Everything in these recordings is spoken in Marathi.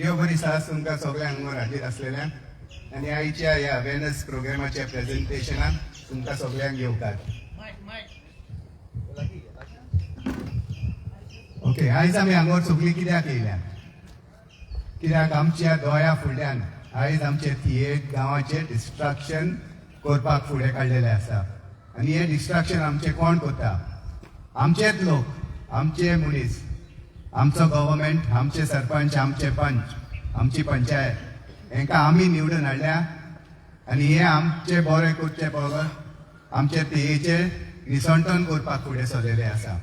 देव बरी सास तुमकां सगळ्यांक हांगा हाजीर असलेल्या आणि आयच्या ह्या अवेअरनेस प्रोग्रामाच्या प्रेझेंटेशनाक तुमकां सगळ्यांक येवकार. ओके, आयज आमी हांगा सगळीं कित्याक येयल्या? कित्याक आमच्या दोळ्या फुडल्यान आयज आमचे थियेट गांवाचे डिस्ट्रक्शन करपाक फुडें काडलेले आसा. आनी हे डिस्ट्रक्शन आमचे कोण करता? आमचेच लोक, आमचे मनीस, आमचो गव्हर्मेंट, आमचे सरपंच, आमचे पंच, आमची पंचायत, हांकां आमी निवडून हाडल्या आनी हे आमचे बरें करचे बरोबर आमचे थियेचे निसंतन करपाक फुडें सरलेले आसा.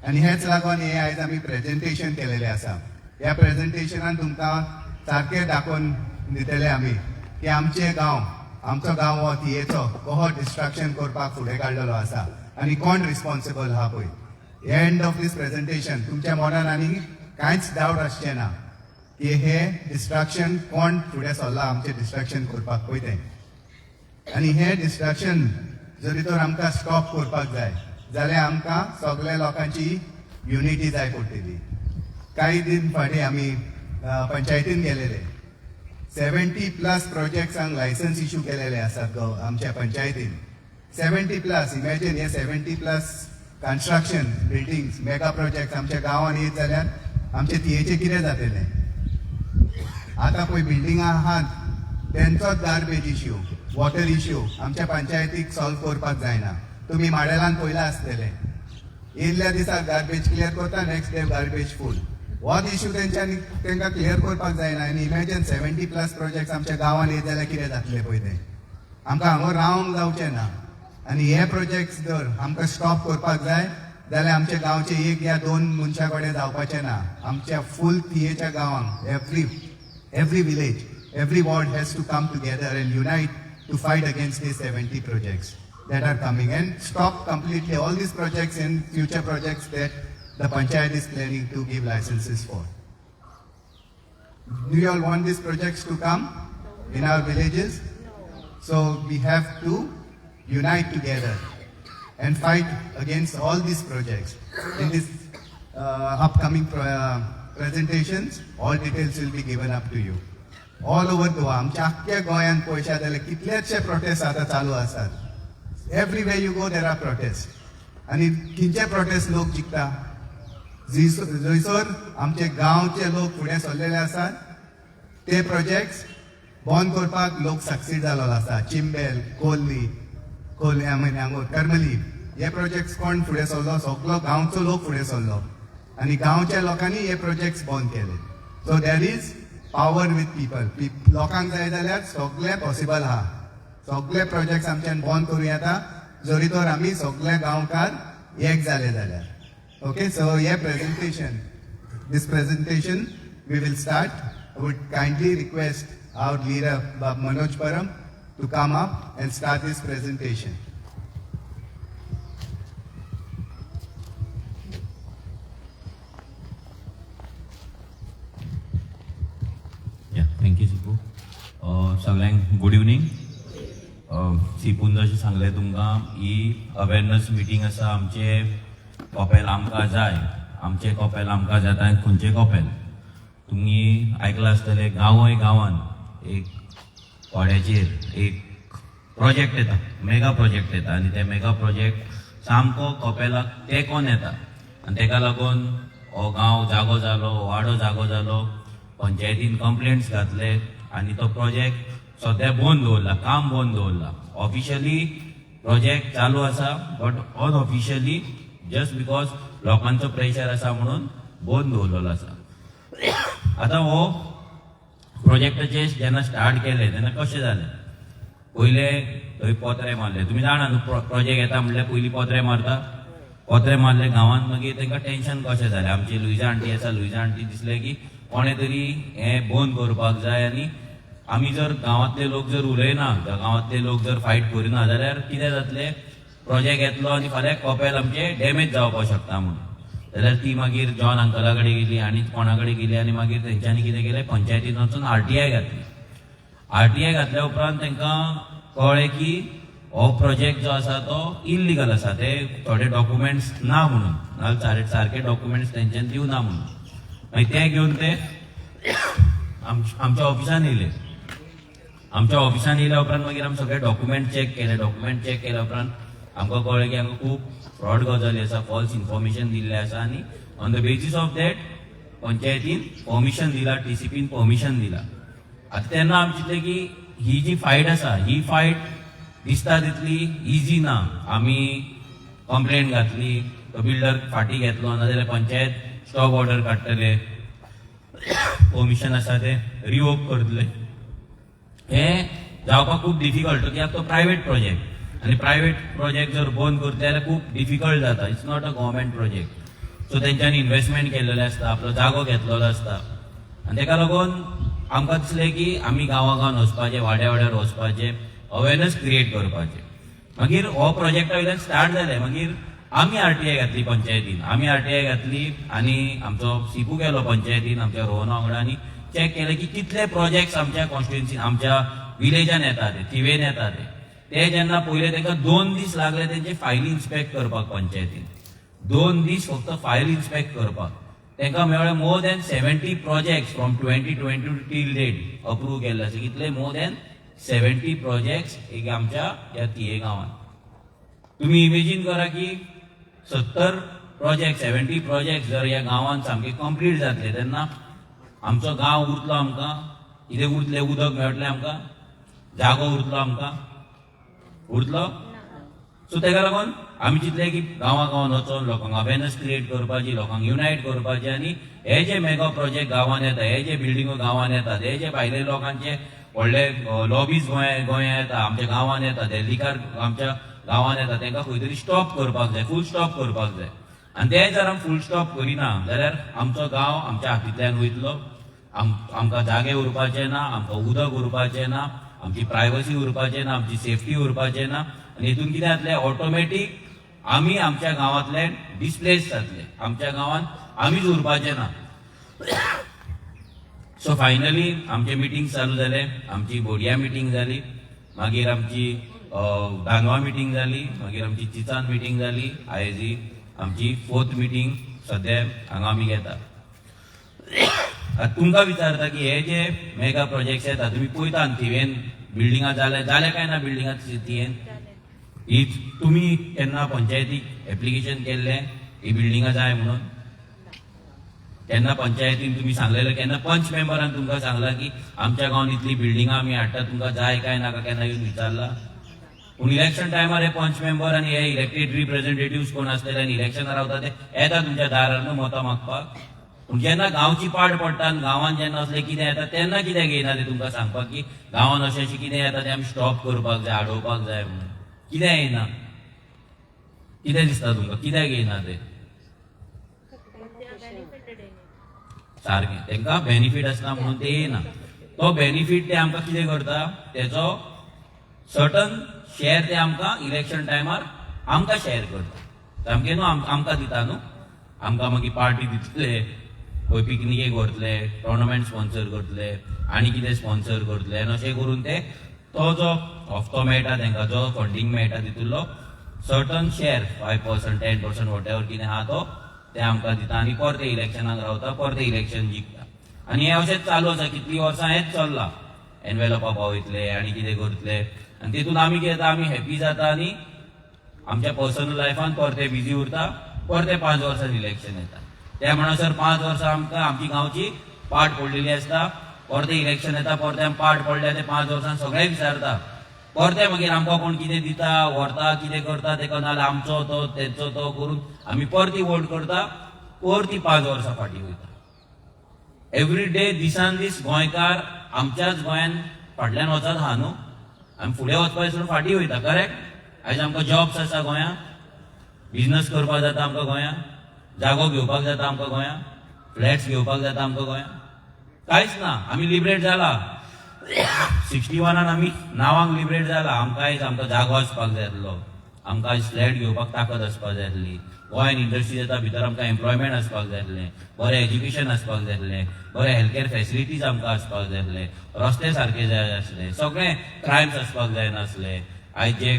आनी हेच लागून हे आयज आमी प्रेझेंटेशन केलेले आसा. ह्या प्रेझेंटेशनान तुमकां सारकें दाखोवन दितले आमी की आमचे गांव, आमचो गांव हो थियेचो कसो डिस्ट्रक्शन करपाक फुडें काडलेलो आसा आनी कोण रिस्पॉन्सिबल आहा पळय. एंड ऑफ दीस प्रेझेंटेशन तुमच्या मनान आनी कांयच डावट आसचें ना की हे डिस्ट्रक्शन कोण फुडें सरला आमचे डिस्ट्रक्शन करपाक पळय तें. आनी हे डिस्ट्रक्शन जरी तर आमकां स्टॉप करपाक जाय जाल्यार आमकां सगळ्या लोकांची युनिटी जाय पडटली. काही दिन फाटीं आमी पंचायतीन गेलेले 70+ प्रोजेक्ट्सांक लायसन्स इश्यू केलेले आसात आमच्या पंचायतीन. 70+, इमॅजिन हे 70+ कन्स्ट्रक्शन बिल्डिंग्स मेगा प्रोजेक्ट आमच्या गांवांत येत जाल्यार आमचे थियेचे कितें जातलें? आतां पळय बिल्डिंगां आहात तेंचोच गार्बेज इश्यू, वॉटर इश्यू आमच्या पंचायतीक सॉल्व करपाक जायना. तुमी माडेलान पळयलां आसतलें, येयल्ल्या दिसाक गार्बेज क्लियर करता, नेक्स्ट डे गार्बेज फूल. होच इश्यू तांकां क्लियर करपाक जायना. आनी इमॅजिन 70+ प्रोजेक्ट्स आमच्या गांवांत येत जाल्यार कितें जातलें पळय तें. आमकां हांगा रावंक जावचें ना. आनी हे प्रोजेक्ट्स जर आमकां स्टॉप करपाक जाय जाल्यार आमच्या गांवचे 1 या 2 मनशां कडेन जावपाचें ना. आमच्या फूल थियेच्या गांवांक every village, every ward has to come together and unite to fight against these 70 projects that are coming and stop completely all these projects and future projects that the panchayat is planning to give licenses for. Do you all want these projects to come in our villages? So we have to unite together and fight against all these projects. In this upcoming presentations, all details will be given up to you. All over Goa, आमच्या आख्ख्या गोंयांत पळयशात जाल्यार कितलेशे प्रोटेस्ट आतां चालू आसात. Everywhere you go there are prostate. आनी खंयचे प्रोटेस्ट लोक जिखता? जंयसर आमचे गांवचे लोक फुडें सरलेले आसात ते प्रोजेक्ट्स बंद करपाक लोक सक्सीड जाल्लो आसा. चिंबेल, कोल्ली, करमली हे प्रोजेक्ट्स कोण फुडें सरलो? सगळो गांवचो लोक फुडें सरलो आनी गांवच्या लोकांनी हे प्रोजेक्ट्स बंद केले. So there is power with people. लोकांक जाय जाल्यार सगळें पॉसिबल आहा. सगळे प्रोजेक्ट्स आमच्यान बंद करूं येता जरी तर आमी सगळे गांवकार एक जाले जाल्यार. ओके, सो हे this presentation we will start. I would kindly request our leader Manoj Param to come up and start this presentation. Yeah, thank you Sipu. सगळ्यांक गुड इवनिंग. सिपून जशें सांगलें तुमकां ही अवेरनेस मिटींग आसा. आमचे कॉपेल आमकां जाय, आमचे कॉपेल आमकां जाता. खंयचे कॉपेल? तुमी आयकलां आसतलें गांवांत एक वाड्याचेर एक प्रोजेक्ट येता, मेगा प्रोजेक्ट येता आनी ते मेगा प्रोजेक्ट सामको कॉपेलाक तेंकोन येता आनी तेका लागून हो गांव जागो जालो, वाडो जागो जालो. पंचायतीन कंप्लेंट्स घातले आनी तो प्रोजेक्ट सद्या बंद दवरला, काम बंद दवरला. ऑफिशियली प्रोजेक्ट चालू आसा बट अनऑफिशियली जस्ट बिकॉज लोकांचो प्रेशर आसा म्हणून बंद दवरलेलो आसा. आतां हो प्रोजेक्टाचे जेन्ना स्टार्ट केले तेन्ना कशें जालें? पयले थंय पत्रे मारले. तुमी जाणा न्हू प्रोजेक्ट येता म्हणल्यार पयलीं पत्रे मारता. पत्रे मारले गांवांत मागीर तांकां टेन्शन कशें जालें आमची लुइजा आंटी आसा लुइजा आंटी दिसलें की कोणें तरी हें बंद करपाक जाय आनी आमी जर गांवांतले लोक जर उलयना गांवांतले लोक जर फायट करिना जाल्यार कितें जातलें प्रोजेक्ट येतलो आनी फाल्यां कपेल आमचे डॅमेज जावपाक शकता म्हणून जाल्यार ती मागीर जॉन अंकला कडेन गेली आनी कोणा कडेन गेली आनी मागीर तेंच्यांनी कितें केलें पंचायतीन वचून RTI घातली RTI घातल्या उपरांत तांकां कळ्ळें की हो प्रोजेक्ट जो आसा तो इल्लिगल आसा ते थोडे डॉक्युमेंट्स ना म्हणून नाजाल्यार सारके डॉक्युमेंट्स तेंच्यांनी दिवना म्हणून मागीर ते घेवन ते आमच्या ऑफिसान येयले आमच्या ऑफिसान येयल्या उपरांत मागीर आमी सगळे डॉक्युमेंट चॅक केल्या उपरांत आमकां कळ्ळें की हांगा खूब फ्रॉड गजाली आसा फॉल्स इन्फॉर्मेशन दिल्लें आसा आनी on the basis of that पंचायतीन परमिशन दिला TCPन परमिशन दिला आतां तेन्ना आमी चिंतलें की ही जी फायट आसा ही फायट दिसता तितली इजी ना आमी कंप्लेंट घातली तो बिल्डर फाटी घेतलो नाजाल्यार पंचायत स्टॉप ऑर्डर काडटले परमिशन आसा ते रिवोक करतले हें जावपाक खूब डिफिकल्ट कित्याक तो प्रायवेट प्रोजेक्ट आनी प्रायवेट प्रोजेक्ट जर बंद करता जाल्यार खूब डिफिकल्ट जाता it's not a government project so तेंच्यांनी इन्वेस्टमेंट केल्लेले आसता आपलो जागो घेतलेलो आसता आनी ताका लागून आमकां दिसलें की आमी गांवागांवान वचपाचें वाड्यार वचपाचें अवेरनस क्रिएट करपाचें मागीर हो प्रोजेक्टा वयल्यान स्टार्ट जालें मागीर आमी RTI घातली पंचायतीन आमी RTI घातली आनी आमचो सिपू गेलो पंचायतीन आमच्या रोहना वांगडा आनी चॅक केलें की कितले प्रोजेक्ट्स आमच्या कॉन्स्टिट्युएन्सीन आमच्या विलेजान येता थिवेन येता ते जेन्ना पयले तांकां 2 दीस लागले तेंचे फायली इन्स्पेक्ट करपाक पंचायतीन 2 दीस फक्त फायल इन्स्पेक्ट करपाक तांकां मेळ्ळे more than 70 projects from 2020 till date approve केल्ले आसा कितले मोर दॅन 70 प्रोजेक्ट्स एक आमच्या ह्या थिये गांवांत तुमी इमेजीन करा की 70 प्रोजेक्ट जर ह्या गांवांत सामके कंप्लीट जातले तेन्ना आमचो गांव उरतलो आमकां कितें उरतलें उदक मेळटलें आमकां जागो उरतलो आमकां उरतलो सो ताका लागून आमी चिंतलें की गांवागांवान वचून लोकांक अवेरनस क्रिएट करपाची लोकांक युनायट करपाचें आनी हे जे मेगा प्रोजेक्ट गांवांत येता हे जे बिल्डिंगो गांवांत येतात हे जे भायले लोकांचे व्हडले लॉबीज गोंयांत येता आमच्या गांवांत येता ते लिकार आमच्या गांवांत येता तांकां खंय तरी स्टॉप करपाक जाय फूल स्टॉप करपाक जाय आनी ते जर आमी फूल स्टॉप करिना जाल्यार आमचो गांव आमच्या हातींतल्यान वयतलो आमकां जागे उरपाचे ना आमकां उदक उरपाचें ना आमची प्रायवसी उरपाचें ना आमची सेफ्टी उरपाचें ना आनी हितून कितें जातलें ऑटोमॅटीक आमी आमच्या गांवांतल्यान डिस्प्लेस जातले आमच्या गांवांत आमीच उरपाचें ना सो फायनली आमचे मिटींग चालू जाले आमची बोडया मिटींग जाली मागीर आमची दानवा मिटींग जाली मागीर आमची चिचान मिटींग जाली आयज ही आमची 4th मिटींग सद्या हांगा आमी घेता तुमकां विचारता की हे जे मेगा प्रोजेक्ट्स येता तुमी पळयता थिवेन बिल्डिंगां जाले काय ना बिल्डिंगां थियेन ही तुमी केन्ना पंचायतीक एप्लिकेशन केल्लें ही बिल्डिंगां जाय म्हणून केन्ना पंचायतीन तुमी सांगलेलें केन्ना पंच मेंबरान तुमकां सांगला की आमच्या गांवांत इतली बिल्डिंगां आमी हाडटा तुमकां जाय काय नाका केन्ना येवन विचारला पूण इलेक्शन टायमार हे पंच मेंबर आनी हे इलेक्टेड रिप्रेझेंटेटिव्ह कोण आसलेले आनी इलेक्शनार रावता ते येता तुमच्या दारार मतां मागपाक पूण जेन्ना गांवची पाड पडटा आनी गांवांत जेन्ना असलें कितें येता तेन्ना कित्याक येना ते तुमकां सांगपाक की गांवांत अशें अशें कितें येता तें आमी स्टॉप करपाक जाय आडोवपाक जाय म्हणून कित्याक येना कितें दिसता तुमकां कित्याक येना ते सारकें तांकां बेनिफीट आसना म्हणून ते येना तो बेनिफीट ते आमकां कितें करता तेजो सर्टन शेअर ते आमकां इलेक्शन टायमार आमकां शेअर करता सामकें न्हू आमकां दिता न्हू आमकां मागीर पार्टी दितले खंय पिकनिकेक व्हरतले टोर्नामेंट स्पॉन्सर करतले आनी कितें स्पॉन्सर करतले आनी अशें करून ते तो जो हफ्तो मेळटा तांकां जो फंडींग मेळटा तितूंतलो सर्टन शेअर 5% 10% वॉटेवर कितें आहा तो ते आमकां दिता आनी परते इलेक्शनाक रावता परते इलेक्शन जिखता आनी हें अशेंच चालू आसा कितलीं वर्सां हेंच चल्लां एनवेलॉपा पावयतले आनी कितें करतले आनी तितून आमी कितें जाता आमी हॅप्पी जाता आनी आमच्या पर्सनल लायफान परते बिजी उरता परते 5 वर्सांनी इलेक्शन येता त्या म्हणसर 5 वर्सां आमकां आमची गांवची पाट पडलेली आसता परते इलेक्शन येता परते आमी पाट पडल्या ते 5 वर्सां सगळे विचारता परते मागीर आमकां कोण कितें दिता व्हरता कितें करता तेका नाल्यार आमचो तो तेचो तो करून आमी परती वोट करता परती 5 वर्सां फाटीं वयता एवरी डे दिसान दीस गोंयकार आमच्याच गोंयान फाटल्यान वचत आहा न्हू आमी फुडें वचपाचें सोडून फाटीं वयता करेक्ट आयज आमकां जॉब्स आसा गोंयांत बिझनस करपाक जाता आमकां गोंयांत, जागो घेवपाक जाता आमकां गोंयांत, फ्लॅट्स घेवपाक जाता आमकां गोंयांत, कांयच ना. आमी लिबरेट जाला 61 आमी नांवांक लिबरेट जाला. आमकां जागो आसपाक जाय आसलो, आमकां आयज फ्लॅट घेवपाक ताकद आसपाक जाय आसली. गोंयांत इंडस्ट्री येता भितर आमकां एम्प्लॉयमेंट आसपाक जाय आसलें, बरें एज्युकेशन आसपाक जाय आसलें, बरें हेल्थ कॅअर फॅसिलिटीज आमकां आसपाक जाय आसले, रस्ते सारके जाय आसले, सगळें क्रायम्स आसपाक जाय नासले. आयज जे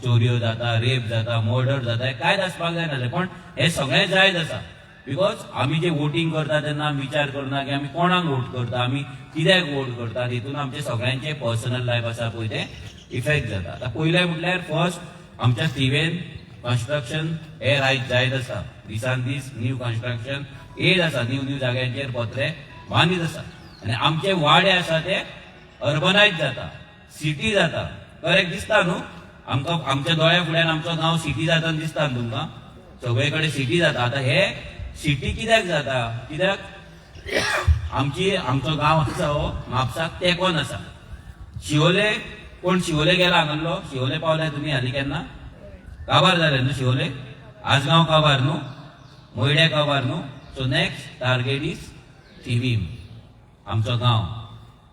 चोरयो जाता, रेप जाता, मर्डर जाता, हें कांयच आसपाक जाय नासलें. पण हें सगळें जायच आसा बिकॉज आमी जे वोटींग करता तेन्ना आमी विचार करना की आमी कोणाक वोट करता, आमी कित्याक वोट करता. हितून आमचे सगळ्यांचे पर्सनल लायफ आसा पळय तें इफेक्ट जाता. आतां पयलें म्हटल्यार फर्स्ट आमच्या सिवेन कन्स्ट्रक्शन हें आयज जायत आसा. दिसान दीस न्यू कन्स्ट्रक्शन येत आसा, न्यू जाग्यांचेर पत्रे बांदीत आसा. आनी आमचे वाडे आसा ते अर्बनायज जाता, सिटी जाता. करेक्ट दिसता न्हू आमकां? आमच्या दोळ्या फुड्यान आमचो गांव सिटी जाता दिसता न्हू तुमकां? सगळे कडेन सिटी जाता. आतां हे सिटी कित्याक जाता? कित्याक आमचो गांव आसा हो म्हापसाक तेंकोन आसा. शिवोले कोण शिवोले गेला हांगालो? शिवोले पावले तुमी हालीं केन्ना? काबार जाले न्हू शिवोले? आजगांव काबार न्हू, मोयडे काबार न्हू. So next target is Thivim, आमचो गांव.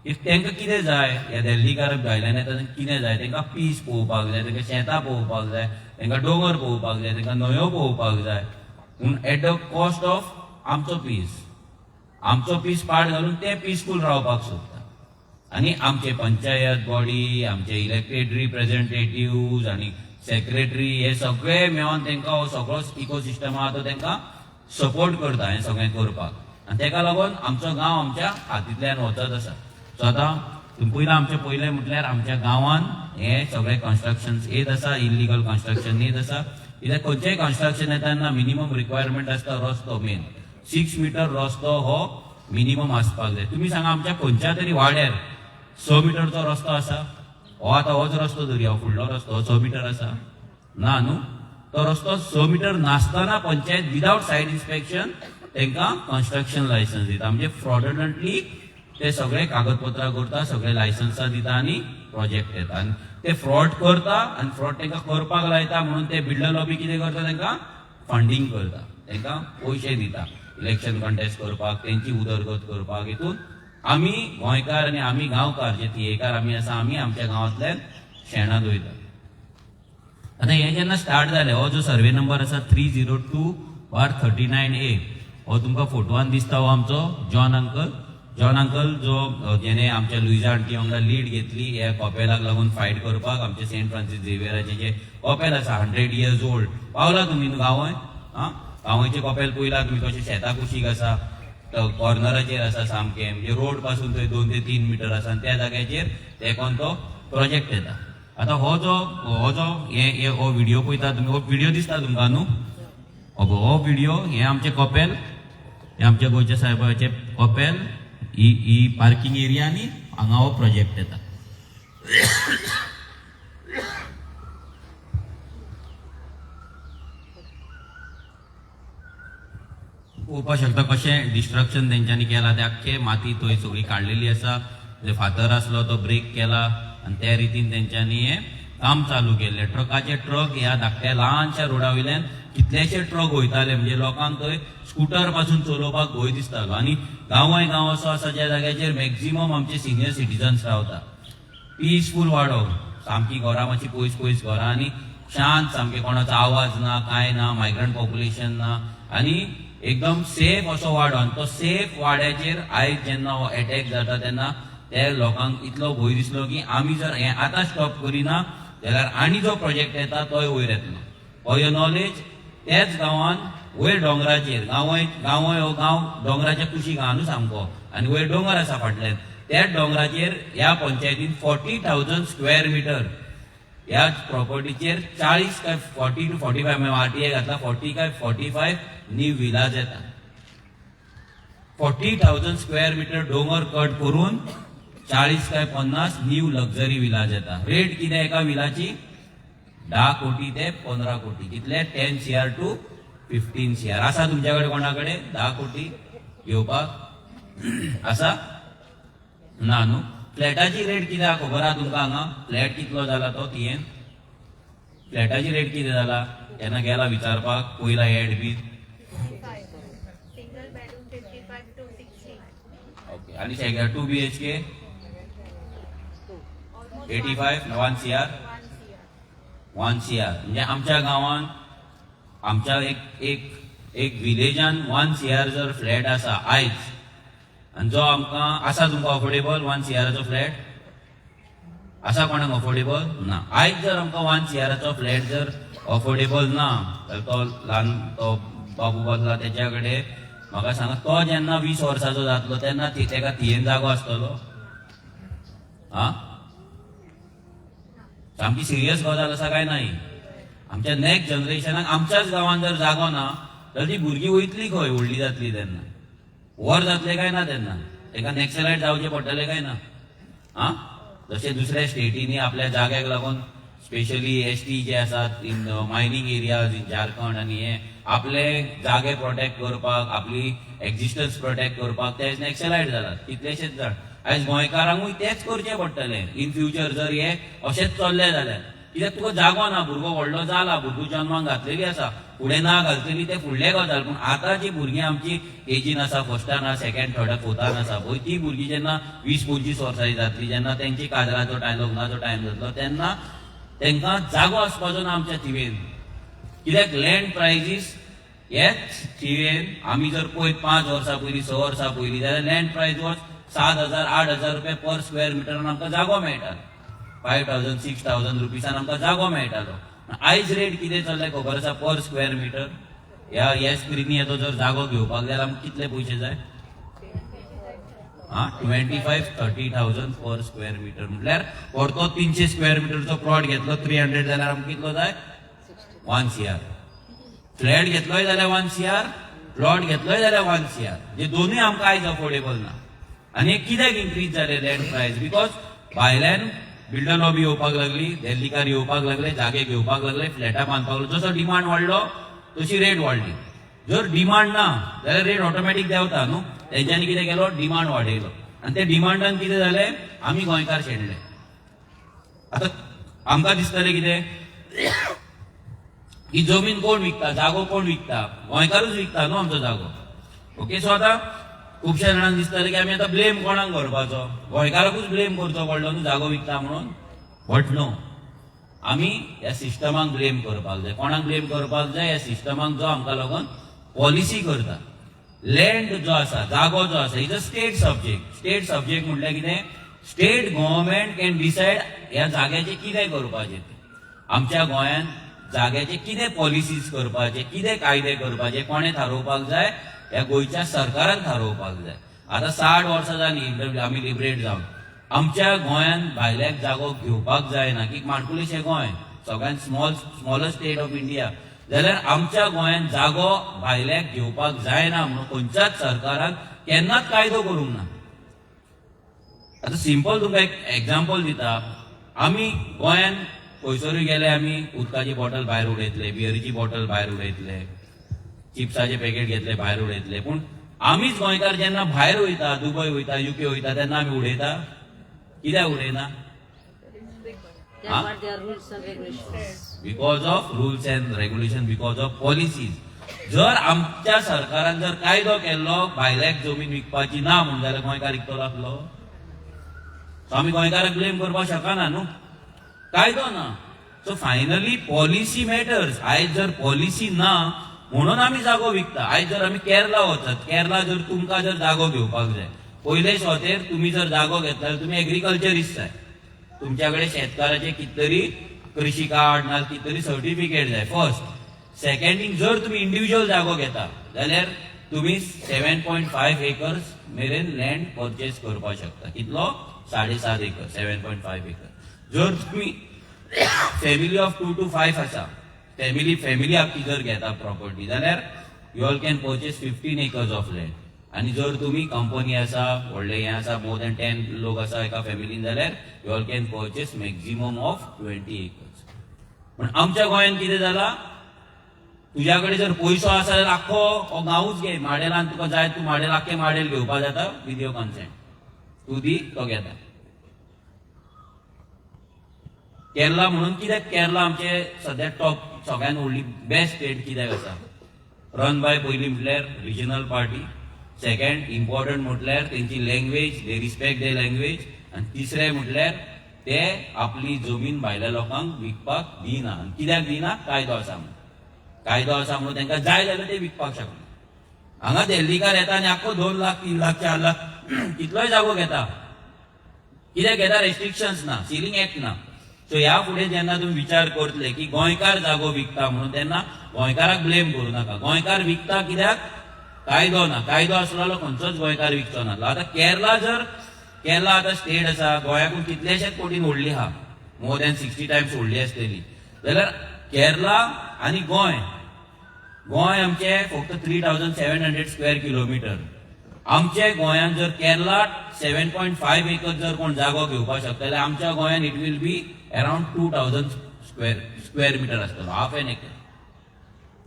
इफ तांकां कितें जाय, ह्या देल्लीकार भायल्यान येता तांकां कितें जाय? तांकां पीस पळोवपाक जाय, तांकां शेतां पळोवपाक जाय, तांकां दोंगर पळोवपाक जाय, तांकां न्हंयो पळोवपाक जाय. पूण एट द कॉस्ट ऑफ आमचो पीस पाड घालून ते पीसफूल रावपाक सोदता. आनी आमचे पंचायत बॉडी, आमचे इलेक्टेड रिप्रेझेंटेटिव्ह आनी सेक्रेटरी हे सगळे मेळोन तांकां हो सगळो इकोसिस्टम आहा तो तांकां सपोर्ट करता हें सगळें करपाक. आनी ताका लागून आमचो गांव आमच्या हातींतल्यान वचत आसा. सो आतां पयलें म्हटल्यार आमच्या गांवांत हे सगळे कन्स्ट्रक्शन्स येत आसा, इलिगल कन्स्ट्रक्शन येत आसा. कित्याक खंयचेंय कन्स्ट्रक्शन येता तेन्ना मिनिमम रिक्वायरमेंट आसता रस्तो मेन 6 मीटर रस्तो हो मिनिमम आसपाक जाय. तुमी सांगा आमच्या खंयच्या तरी वाड्यार 6 मिटरचो रस्तो आसा? हो आतां होच रस्तो धरी, हो फुडलो रस्तो 6 मिटर आसा? ना न्हू. तो रस्तो 6 मिटर नासतना पंचायत विदाउट सायड इन्स्पेक्शन तांकां कन्स्ट्रक्शन लायसन्स दिता. म्हणजे फ्रॉडुलंटली ते सगळे कागदपत्रां करता, सगळे लायसन्सां दिता आनी प्रोजेक्ट येता. आनी ते फ्रॉड करता आनी फ्रॉड तांकां करपाक लायता म्हणून ते बिल्डर लॉबी कितें करता? तांकां फंडींग करता, तांकां पयशे दिता इलेक्शन कंटेस्ट करपाक, तेंची उदरगत करपाक. हितून आमी गोंयकार आनी आमी गांवकार जे तियेकार आमी आसा, आमी आमच्या गांवांतल्यान शेणां दोयता. आतां हें जेन्ना स्टार्ट जालें, हो जो सर्वे नंबर आसा 302/39A, हो तुमकां फोटोवान दिसता, हो आमचो जॉन अंकल जो जेणे आमच्या लुइजा आंटी वांगडा लीड घेतली ह्या कॉपेलाक लागून फायट करपाक. आमचे सेंट फ्रांसीस झेवियराचे जे कॉपेल आसा 100 years ओल्ड, पावला तुमी गांवय? गांवचे कॉपेल पयला तुमी कशें शेता कुशीक आसा, कॉर्नराचेर आसा सामकें, म्हणजे रोड पासून थंय 2 ते 3 मीटर आसा आनी त्या जाग्याचेर तेकोन तो प्रोजेक्ट येता. आतां हो व्हिडिओ पळयता तुमी, हो व्हिडिओ दिसता तुमकां न्हू? हो व्हिडिओ हे आमचे कॉपेल, हे आमच्या गोंयच्या साहेबाचे कॉपेल, ही पार्किंग एरिया आनी हांगा हो प्रोजेक्ट येता. पळोवपाक शकता कशें डिस्ट्रक्शन तेंच्यांनी केलां. ते आख्खे माती थंय सगळी काडलेली आसा. जे फातर आसलो तो ब्रेक केला आनी त्या रितीन तेंच्यांनी हें काम चालू केल्लें. ट्रक ह्या धाकट्या ल्हानशा रोडा वयल्यान कितलेशे ट्रक वयताले, म्हणजे लोकांक थंय स्कुटर पासून चलोवपाक भंय दिसतालो. आनी गांव असो आसा ज्या जाग्याचेर मॅक्झिमम आमचे सिनियर सिटीजन्स रावता. पीसफूल वाडो, सामकी घरां मातशी पयस घरां आनी शांत सामकें, कोणाचो आवाज ना, कांय ना, मायग्रंट पॉप्युलेशन ना आनी एकदम सेफ असो वाडो. आनी तो सेफ वाड्याचेर आयज जेन्ना हो अटॅक जाता तेन्ना त्या लोकांक इतलो भंय दिसलो की आमी जर हें आतां स्टॉप करिना जाल्यार आनी जो प्रोजेक्ट येता तोय वयर येतलो. फॉर युअर नॉलेज, त्याच गांवांत वयर दोंगराचेर, गांवय हो गांव दोंगराच्या कुशीक आहा न्हू सामको, आनी वयर दोंगर आसा फाटल्यान, त्याच दोंगराचेर ह्या पंचायतीन 40,000 स्क्वेअर मिटर ह्या प्रॉपर्टीचेर 40 काय 40 to 45 RTI घातला, 40 काय 45 न्यू विलाज येता. 40,000 स्क्वेअर मिटर डोंगर कट करून 40 काय 50 न्यू लक्झरी विलाज येता. रेट कितें एका विलाची? 10 कोटी ते 15 कोटी. कितले? 10 CR to 15 CR. आसा तुमच्या कडेन कोणा कडेन 10 कोटी घेवपाक? आसा? ना न्हू. फ्लॅटाची रेट कितें आहा खबर आहा तुमकां? हांगा फ्लॅट कितलो जाला तो तियेन? फ्लॅटाची रेट किती जाला केन्ना गेला विचारपाक पयला एड बी Single bedroom 55 to 60. ओके आणि 2 BHK 85 1 CR 1 CR म्हणजे आमच्या गावात आमच्या एक विलेजान 1 CR जर फ्लॅट आसा आयज आणि जो आमकां आसा तुमकां अफोर्डेबल 1 CR फ्लॅट आसा कोणाक अफोर्डेबल ना आयज जर आमकां 1 CR फ्लॅट जर अफोर्डेबल ना जाल्यार तो ल्हान तो बाबू बदला तेच्या कडेन म्हाका सांगा तो जेन्ना 20 वर्साचो जातलो तेन्ना तेका थियेन जागो आसतलो हा सामकी सिरियस गजाल आसा काय नाही आमच्या नेक्स्ट जनरेशनाक आमच्याच गावात जर जागो ना जाल्यार ती भुरगीं वयतली खंय व्हडली जातली तेन्ना वर जातले काय ना तेन्ना तेका नॅक्सलायट जावचे पडटले काय ना हा जसे दुसऱ्या स्टेटीनी आपल्या जाग्याक लागून स्पेशली एसटी जे आसात in mining areas in Jharkhand आणि हे आपले जागे प्रोटेक्ट करपाक आपली एक्झिस्टन्स प्रोटेक्ट करपाक ते नॅक्सलायट जातात कितलेशेच जाण आयज गोंयकारांकूय तेच करचे पडटले इन फ्युचर जर हे अशेंच चल्ले जाल्यार कित्याक तुका जागो ना भुरगो व्हडलो जाला भुरगो जन्माक घातलेली आसा फुडें ना घालतली ते फुडले गजाल पूण आतां जी भुरगीं आमची एजीन आसा फर्स्टान आसा सेकंड थर्डाक फोर्थान आसा पळय ती भुरगीं जेन्ना 20-25 वर्सांची जातली जेन्ना तेंची काजराचो टायम लग्नाचो टायम जातलो तेन्ना तांकां जागो आसपाचो ना आमच्या थिवेन कित्याक लँड प्रायजीस हेच थिवेन आमी जर पळयत 5 वर्सां पयलीं 6 वर्सां पयलीं जाल्यार लँड प्रायज वॉज 7,000-8,000 रुपये पर स्क्वेअर मिटरान आमकां जागो मेळटालो 5,000-6,000 रुपीसान आमकां जागो मेळटालो आयज रेट कितें चल्ले खबर आसा पर स्क्वेअर मिटर ह्या स्क्रिनी येतो जर जागो घेवपाक जाल्यार आमकां कितले पयशे जाय 25-30,000 पर स्क्वेअर मिटर म्हटल्यार परतो 300 स्क्वेअर मिटरचो प्लॉट घेतलो 300 जाल्यार आमकां कितलो जाय 1 CR फ्लॅट घेतलोय जाल्यार 1 CR प्लॉट घेतलोय जाल्यार 1 CR जे दोनूय आमकां आयज अफोर्डेबल ना आनी हे कित्याक इन्क्रीज जाले लँड प्रायस बिकॉज भायल्यान बिल्डर लॉबी येवपाक लागली दिल्लीकार येवपाक लागले जागे घेवपाक लागले फ्लॅटां बांदपाक लागले जसो डिमांड वाडलो तशी रेट वाडली जर डिमांड ना जाल्यार रेट ऑटोमॅटीक देंवता न्हू तेंच्यांनी कितें केलो डिमांड वाडयलो आनी त्या डिमांडान कितें जालें आमी गोंयकार शेणले आतां आमकां दिसतलें कितें ही जमीन कोण विकता जागो कोण विकता गोंयकारूच विकता न्हू आमचो जागो ओके सो आतां खुबश्या जाणांक दिसतलें की आमी आतां ब्लेम कोणाक करपाचो गोंयकाराकूच ब्लेम करचो पडलो न्हू जागो विकता म्हणून बट नो आमी ह्या सिस्टमाक ब्लेम करपाक जाय कोणाक ब्लेम करपाक जाय ह्या सिस्टमाक जो आमकां लागून पॉलिसी करता लँड जो आसा जागो जो आसा इज अ स्टेट सब्जेक्ट म्हटल्यार कितें स्टेट गव्हर्नमेंट कॅन डिसायड ह्या जाग्याचें कितें करपाचें आमच्या गोंयांत जाग्याचे कितें पॉलिसीज करपाचे कितें कायदे करपाचे कोणें थारोवपाक जाय ह्या गोंयच्या सरकारान थारोवपाक जाय आतां 60 वर्सां जालीं आमी लिबरेट जावन आमच्या गोंयांत भायल्याक जागो घेवपाक जायना की माणकुलेशें गोंय सगळ्यात स्मॉलस्ट स्टेट ऑफ इंडिया जाल्यार आमच्या गोंयांत जागो भायल्याक घेवपाक जायना म्हणून खंयच्याच सरकारान केन्नाच कायदो करूंक ना आतां सिंपल तुमकां एक एग्जाम्पल दिता आमी गोंयांत खंयसरूय गेले आमी उदकाची बॉटल भायर उडयतले बियरीची बॉटल भायर उडयतले चिप्साचे पॅकेट घेतले भायर उडयतले पूण आमीच गोंयकार जेन्ना भायर वयता दुबय वयता UK वयता तेन्ना आमी उडयता कित्याक उडयना because of rules and regulation because of policies जर आमच्या सरकारान जर कायदो केल्लो भायल्याक जमीन विकपाची ना म्हणून जाल्यार गोंयकार विकतलो आसलो आमी गोंयकाराक ब्लेम करपाक शकना न्हू कायदो ना सो फायनली पॉलिसी मॅटर्स आयज जर पॉलिसी ना म्हणून आमी जागो विकता आयज जर आमी केरला वचत केरला जर तुमकां जर जागो घेवपाक जाय पयले स्वतेर तुमी जर जागो घेतला जाल्यार तुमी एग्रीकल्चरिस्ट जाय तुमच्या कडेन शेतकाराचे कितें तरी कृषी कार्ड ना कितें तरी सर्टिफिकेट जाय फर्स्ट सेकंडीक जर तुमी इंडिव्हिज्युअल जागो घेता जाल्यार तुमी 7.5 एकर्स मेरेन लँड परचेस करपाक शकता कितलो 7.5 एकर 7.5 एकर जर तुम्ही फॅमिली ऑफ 2 to 5 आसा फॅमिली आपली जर घेता प्रॉपर्टी जाल्यार you all can purchase 15 acres of land आणि जर तुम्ही कंपनी आसा व्हडले हे आसा मोर दॅन 10 लोक आसा एका फॅमिलीन जाल्यार you all can purchase maximum of 20 acres पण आमच्या गोंयांत कितें जाला तुज्या कडेन जर पयसो आसा जाल्यार आख्खो गांवूच घे माडेलान तुका जाय तूं माडेल आख्खे माडेल घेवपाक जाता विथ युअर कन्सेंट तूं दी तो घेता केरला म्हणून कित्याक केरला आमचे सध्या टॉप सगळ्यात व्हडली बेस्ट स्टेट कित्याक आसा रन बाय पयली म्हटल्यार रिजनल पार्टी सेकंड इम्पॉर्टंट म्हटल्यार तेंची language they respect they language आनी तिसरे म्हटल्यार ते आपली जमीन भायल्या लोकांक विकपाक दिना आनी कित्याक दिना कायदो आसा म्हणून तांकां जाय जाल्यार ते विकपाक शकना हांगा दिल्लीकार येता आनी आख्खो 2 लाख 3 लाख 4 लाख कितलोय जागो घेता कित्याक घेता रेस्ट्रिक्शन्स ना सिलिंग एक्ट ना सो ह्या फुडें जेन्ना तुम्ही विचार करतले की गोंयकार जागो विकता म्हणून तेन्ना गोंयकाराक ब्लेम करू नाका गोंयकार विकता कित्याक कायदो ना कायदो आसलो खंयचोच गोंयकार विकचो नासलो आतां केरला आतां स्टेट आसा गोंयाकून कितलेशेच कोटीन व्हडली आहा मोर दॅन 60 टायम्स व्हडली आसतली जाल्यार केरला आनी गोंय आमचे फक्त 3700 स्क्वेअर किलोमीटर आमचे गोंयान जर केरला 7.5 एकर्स जर कोण जागो घेवपाक शकता जाल्यार आमच्या गोंयान it will be around 2000 square metre आसतलो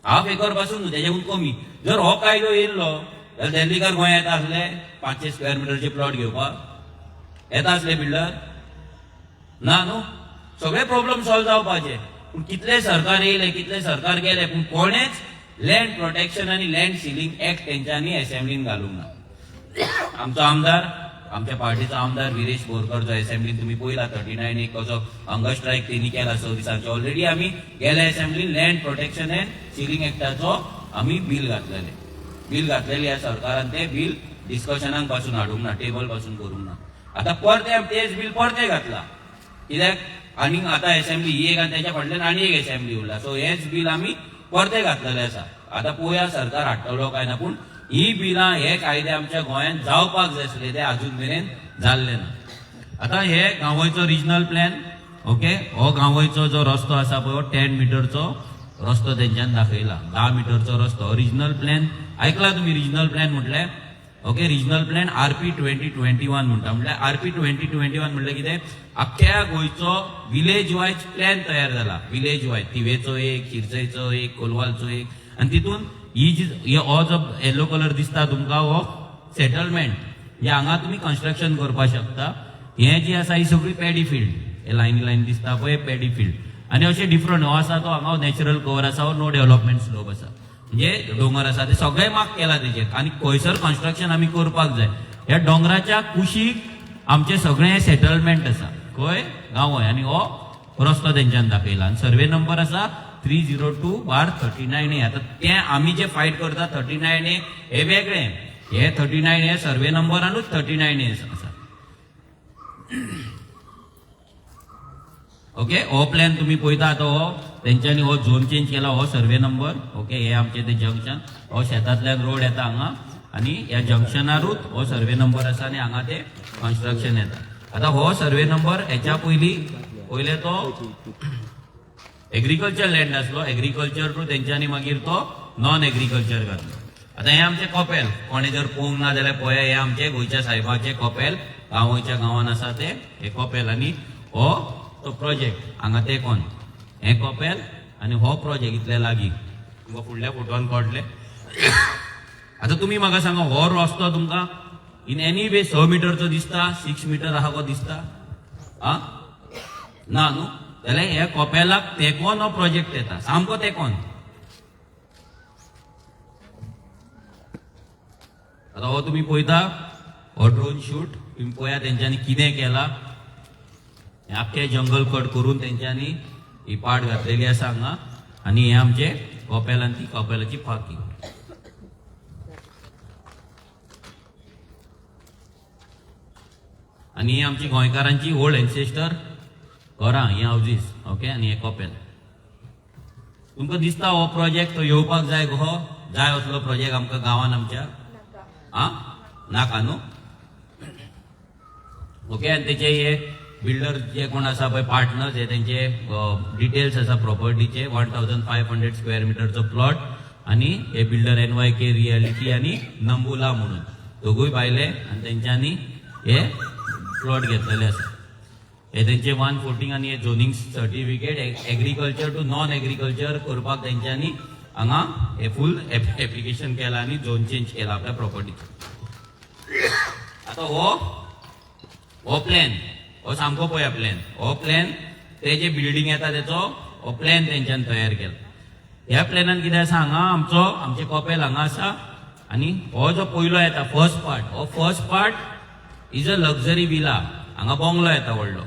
हाफ एकर पासून तेच्याहून कमी जर हो कायदो येयल्लो जाल्यार दिल्लीकार गोंय येता आसले 500 स्क्वेअर मिटरचे प्लॉट घेवपाक येता आसले बिल्डर ना न्हू सगळे प्रॉब्लेम सॉल्व जावपाचे पूण कितले सरकार येयले कितले सरकार गेले पूण कोणेच लँड प्रोटेक्शन आनी लँड सिलिंग एक्ट तेंच्यांनी असेंब्लीन घालूंक ना आमचो आमदार आमच्या पार्टीचो आमदार विरेश बोरकर जो असेंब्लीन तुम्ही पळयला 39 एक कसो हंगर स्ट्रायक तेणी केला 6 दिसांचो ऑलरेडी आमी गेल्या असेंब्लीन लँड प्रोटेक्शन एंड सिलिंग एक्टाचो आमी बील घातलेले ह्या सरकारान ते बील डिस्कशनाक पासून हाडूंक ना टेबल पासून करूंक ना आता परते तेच बील परते घातला कित्याक आनी आता असेंब्ली ही एक आनी तेच्या फाटल्यान आनी एक असेंब्ली उरला सो हेच बील आमी परते घातलेले आसा आता पळोवया सरकार हाडटलो काय ना पूण ही बिलां हे कायदे आमच्या गोंयांत जावपाक जाय आसले ते अजून मेरेन जाल्ले ना आता हे गांवयचो रिजनल प्लॅन ओके हो गांवयचो जो रस्तो आसा पळय 10 मिटरचो रस्तो तेंच्यान दाखयला 10 मिटरचो रस्तो रिजनल प्लॅन ऐकला तुम्ही रिजनल प्लॅन म्हटले ओके रिजनल प्लॅन RP 2021 म्हणटा म्हटल्यार RP 2021 म्हटल्यार कितें अख्ख्या गोंयचो विलेज वायज प्लॅन तयार जाला विलेज वायज तिवेचो एक शिरसयचो एक कोलवालचो एक आनी तितून हो जो येलो कलर दिसता तुमकां हो सेटलमेंट जे हांगा तुम्ही कंस्ट्रक्शन करपाक शकता हे जी आसा ही सगळी पॅडी फील्ड हे लायन दिसता पळय पॅडी फील्ड आनी अशे डिफरंट हो आसा तो हांगा नॅचरल कवर आसा हो नो डेव्हलपमेंट स्लोप आसा म्हणजे डोंगर आसा ते सगळे मार्क केला तेजेर आनी खंयसर कंस्ट्रक्शन आमी करपाक जाय ह्या डोंगराच्या कुशीक आमचे सगळे सेटलमेंट आसा खंय गांवय आनी हो रस्तो तेंच्यान दाखयला आनी सर्वे नंबर आसा 302/39A आता ते आमी जे फायट करता 39A हे वेगळे हे 39 हे सर्वे नंबरानूच 39A आसा ओके हो प्लॅन तुम्ही पळयता आतां हो तेंच्यांनी हो झोन चेंज केला हो सर्वे नंबर ओके हे आमचे ते जंक्शन हो शेतांतल्यान रोड येता हांगा आनी ह्या जंक्शनारूच हो सर्वे नंबर आसा आनी हांगा ते कन्स्ट्रक्शन येता आता हो सर्वे नंबर हेच्या पयले तो एग्रीकल्चर लँड आसलो एग्रीकल्चर टू तेंच्यांनी मागीर तो नॉन एग्रीकल्चर घातलो आता हे आमचे कॉपेल कोणे जर पळोवंक ना जाल्यार पळया हे आमचे गोंयच्या साहेबाचे कॉपेल गांवच्या गांवान आसा ते हे कॉपेल आनी हो तो प्रोजेक्ट हांगा ते कोण हे कॉपेल आनी हो प्रोजेक्ट इतले लागीं तुमकां फुडल्या फोटोन कळटले आता तुम्ही म्हाका सांगा हो रस्तो तुमकां इन एनी वे 6 मिटरचो दिसता 6 मिटर आहा को दिसता ना न्हू जाल्यार हे कॉपेलाक तेकोन हो प्रोजेक्ट येता सामको तेकोन आता हो तुम्ही पळयता हो ड्रोन शूट तुम्ही पळया तेंच्यांनी कितें केला आख्खे जंगल कट करून तेंच्यांनी ही पाट घातलेली आसा हांगा आनी हे आमचे कॉपेल आनी ती कॉपेलाची फाकी आनी ही आमची गोंयकारांची ओल्ड एन्सेस्टर घरां ही हाऊजीस ओके आनी हे कॉपेल तुमकां दिसता हो प्रोजेक्ट तो येवपाक जाय गो जाय असलो प्रोजेक्ट आमकां गांवान आमच्या नाका न्हू ओके आनी तेचे हे बिल्डर जे कोण आसा पळय पार्टनर्स हे तेंचे डिटेल्स आसा प्रॉपर्टीचे 1500 स्क्वेअर मिटरचो प्लॉट आनी हे बिल्डर NYK रियालिटी आनी नंबुला म्हणून दोगूय बायले आनी तेंच्यांनी हे प्लॉट घेतलेले आसा हे तेंचे 114 आनी हे zoning certificate agriculture to non agriculture करपाक तेंच्यांनी हांगा हे फूल एप्लिकेशन केला आनी झोन चेंज केला आपल्या प्रॉपर्टीचो आता हो प्लॅन हो सामको पळया प्लॅन हो प्लॅन ते जे बिल्डिंग येता त्याचो प्लॅन तेंच्यान तयार केला. ह्या प्लॅनान कितें आसा, हांगा आमचे कॉपेल हांगा आसा आनी हो जो पयलो येता फर्स्ट पार्ट, हो first part is a luxury villa. हांगा बंगलो येता व्हडलो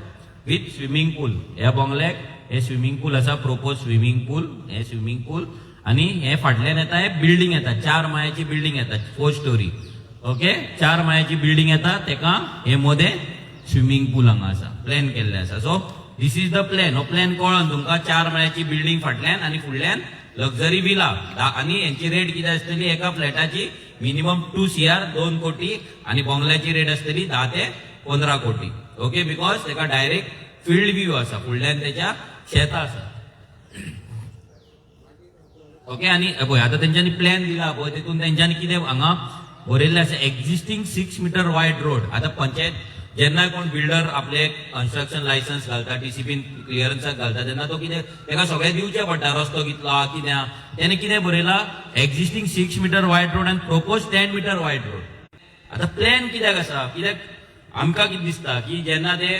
विथ स्विमींग पूल. ह्या बंगल्याक हे स्विमींग पूल आसा, प्रोपोज स्विमींग पूल, हे स्विमींग पूल. आनी हे फाटल्यान येता हे बिल्डिंग येता, 4 माळ्याची बिल्डिंग येता, 4 स्टोरी. ओके, 4 माळ्याची बिल्डिंग येता, तेका हे मोदे स्विमींग पूल हांगा आसा, प्लॅन केल्ले आसा. So this is the plan. हो प्लॅन कळोन तुमकां 4 माळ्याची बिल्डिंग फाटल्यान आनी फुडल्यान लक्झरी विला. आनी यांची रेट किती आसतली, एका फ्लॅटाची मिनिमम 2 CR 2 कोटी आणि बंगल्याची रेट आसतली 10 ते 15 कोटी. ओके, बिकॉज तेका डायरेक्ट फील्ड व्यू आसा, फुडल्यान त्याच्या शेतां आसा. ओके, आणि पळय आतां तेंच्यांनी प्लॅन दिला पळय, तितून तेंच्यांनी कितें हांगा बरयल्लें आसा, एक्झिस्टिंग 6 मीटर वायड रोड. आतां पंचायत जेन्ना कोण बिल्डर आपले कन्स्ट्रक्शन लायसन्स घालता, TCP क्लियरन्साक घालता, तेन्ना तो कितें तेका सगळें दिवचें पडटा, रस्तो कितलो आहा कितें आहा. तेणे कितें बरयला, existing 6 metre wide road and propose 10 metre wide road. आतां प्लॅन कित्याक आसा, कित्याक आमकां कितें दिसता की जेन्ना ते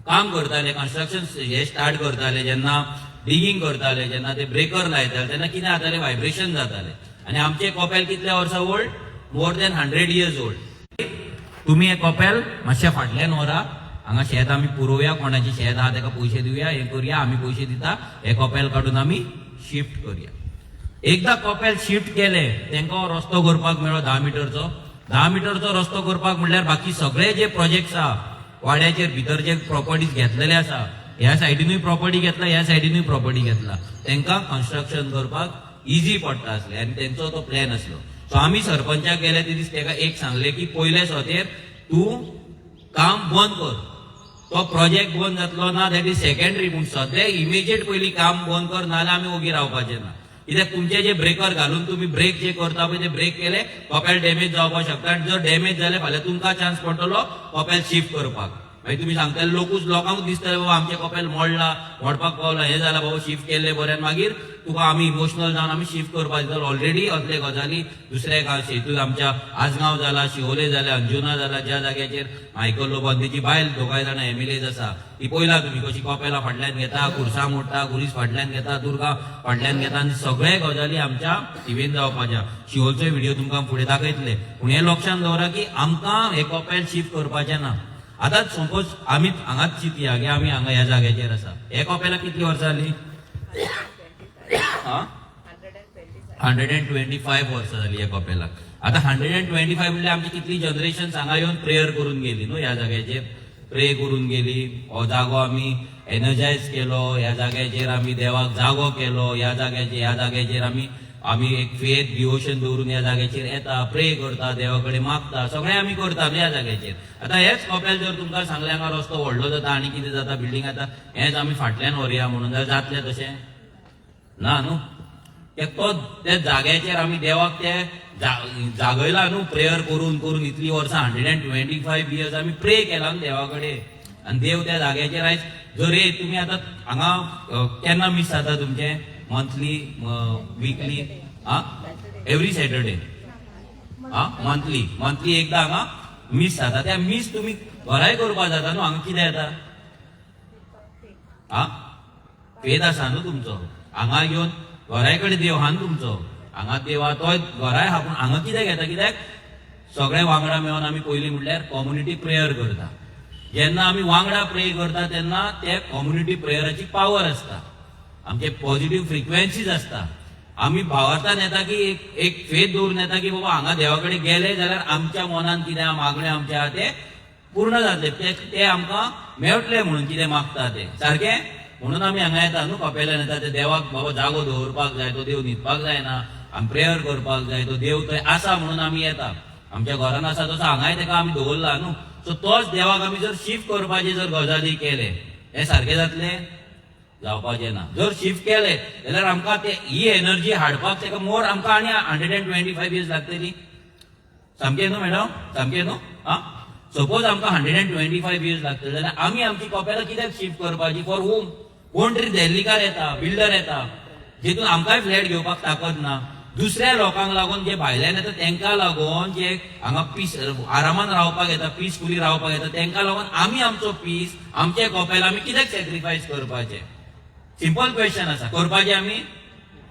काम करताले, कन्स्ट्रक्शन हे स्टार्ट करताले, जेन्ना डिगिंग करताले, जेन्ना ते ब्रेकर लायताले, तेन्ना कितें जाताले, व्हायब्रेशन जाताले. आनी आमचे कॉपेल कितल्या वर्सां old, more than 100 years old. तुम्ही हे कॉपेल मातशें फाटल्यान व्हरा, हांगा शेत आमी पुरोवया, कोणाची शेत आहा तेका पयशे दिवया, हे करूया, आमी पयशे दिता, हे कॉपेल काडून आमी शिफ्ट करूया. एकदा कॉपेल शिफ्ट केले, तेंका हो रस्तो करपाक मेळ्ळो 10 मीटरचो. 10 मीटरचो रस्तो करपाक म्हणल्यार बाकी सगळे जे प्रोजेक्ट्स आहा, वाड्याचेर भितर जे प्रॉपर्टीज घेतलेले आसा, ह्या सायडीनूय प्रॉपर्टी घेतला, ह्या सायडीनूय प्रॉपर्टी घेतला, तेंका कन्स्ट्रक्शन करपाक इजी पडटा आसलें आनी तेंचो तो प्लॅन आसलो. सो आमी सरपंचाक गेले ते दीस तेका एक सांगले की पयले स्वतेर तूं काम बंद कर, तो प्रोजेक्ट बंद जातलो ना दॅट इज सेकंडरी, पूण सद्या इमिजिएट पयली काम बंद कर, नाल्यार आमी ओगी रावपाचे ना. कित्याक तुमचे जे ब्रेकर घालून तुम्ही ब्रेक जे करता पळय ते ब्रेक केले, कॉपेल डॅमेज जावपाक शकता, आनी जर डॅमेज जाले फाल्यां तुमकां चान्स पडटलो कॉपेल शिफ्ट करपाक. मागीर तुम्ही सांगताले लोकांक दिसतले बाबा आमचे कॉपेल मोडला, मोडपाक पावला, हे जाला बाबा शिफ्ट केल्ले बरें, मागीर तुका आमी इमोशनल जावन आमी शिफ्ट करपाक दितलो. ऑलरेडी असले गजाली दुसऱ्या गांव शेतून आमच्या आजगांव जाला, शिवोले जाला, अंजुना जाला, ज्या जाग्याचेर मायकल लोबांदेची बायल दोगांय जाणां MLAs आसा, ती पयला तुम्ही कशी कॉपेला फाटल्यान घेता, खुर्सा मोडटा, गुरीस फाटल्यान घेता, दुर्गा फाटल्यान घेता, आनी सगळे गजाली आमच्या टिव्हीन जावपाच्या. शिवोलचो व्हिडिओ तुमकां फुडें दाखयतले, पूण हे लक्षात दवरा की आमकां हे कॉपेल शिफ्ट करपाचें ना. आता सपोज आमी हांगाच चिंतया की आमी हांगा ह्या जाग्याचेर आसा, हे कॉपेला कितली वर्सां जाली, 125 वर्सां जाली ह्या कॉपेलाक. आता 125 म्हणजे आमची कितली जनरेशन हांगा येवन प्रेयर करून गेली न्हू, ह्या जाग्याचेर प्रे करून गेली. हो जागो आमी एनर्जायज केलो, ह्या जाग्याचेर आमी देवाक जागो केलो, ह्या जाग्याचेर आमी एक फेथ डिवोशन दवरून ह्या जाग्याचेर येता, प्रे करता, देवा कडेन मागता, सगळें आमी करता ह्या जाग्याचेर. आतां हेच कॉपेल जर तुमकां सांगलें हांगा रस्तो व्हडलो जाता आनी कितें जाता, बिल्डींग जाता, हेच आमी फाटल्यान व्हरया म्हणून, जाल्यार जातलें तशें ना न्हू. तो त्या जाग्याचेर आमी देवाक ते जागयला न्हू, प्रेयर करून करून इतली वर्सां 125 years आमी प्रे केला न्हू देवा कडेन, आनी देव त्या जाग्याचेर आयज जर तुमी आतां हांगा केन्ना मिस जाता तुमचें, monthly, weekly, every Saturday, monthly एकदा हांगा मिस जाता. त्या मिस तुम्ही घराय करपाक जाता न्हू, हांगा कितें येता, फेथ आसा न्हू तुमचो, हांगा येवन घराय कडेन देव आहा न्हू तुमचो, हांगा देव आहा तोय घराय आहा, पूण हांगा कितें घेता, कित्याक सगळे वांगडा मेळोन आमी पयलीं म्हणल्यार कम्युनिटी प्रेयर करता. जेन्ना आमी वांगडा प्रे करता तेन्ना ते कम्युनिटी प्रेयराची पावर आसता, आमचे पॉझिटिव्ह फ्रिक्वेन्सीज आसता. आमी भावार्थान येता की एक फेथ दवरून येता की बाबा हांगा देवा कडेन गेले जाल्यार आमच्या मनान कितें आहा, मागणें आमचे आहा ते पूर्ण जातले, ते आमकां मेळटले म्हणून कितें मागता ते सारकें. म्हणून आमी हांगा येता न्हू, कॉपेलान येता, ते देवाक बाबा जागो दवरपाक जाय, तो देव न्हिदपाक जायना, आमी प्रेयर करपाक जाय, तो देव थंय आसा म्हणून आमी येता. आमच्या घरान आसा तसो हांगाय तेका आमी दवरला न्हू. सो तोच देवाक आमी जर शिफ्ट करपाचे जर गजाली केले, हे सारकें जातलें, जावपाचें ना. जर शिफ्ट केले जाल्यार आमकां ही एनर्जी हाडपाक तेका मोर आमकां आनी 125 years लागतली. सामकें न्हू मॅडम, सामकें न्हू. सपोज आमकां 125 years लागतले जाल्यार आमी आमची कॉपेलां कित्याक शिफ्ट करपाची, फॉर होम. कोण तरी देल्लीकार येता, बिल्डर येता, जितून आमकांय फ्लॅट घेवपाक ताकद ना, दुसऱ्या लोकांक लागून जे भायल्यान येता तांकां लागून जे हांगा पीस आरामान रावपाक येता पीसफुली रावपाक येता तांकां लागून आमी आमचो पीस आमचे कपेल आमी कित्याक सॅक्रिफायस करपाचे? सिंपल क्वेश्चन आसा. करपाचे आमी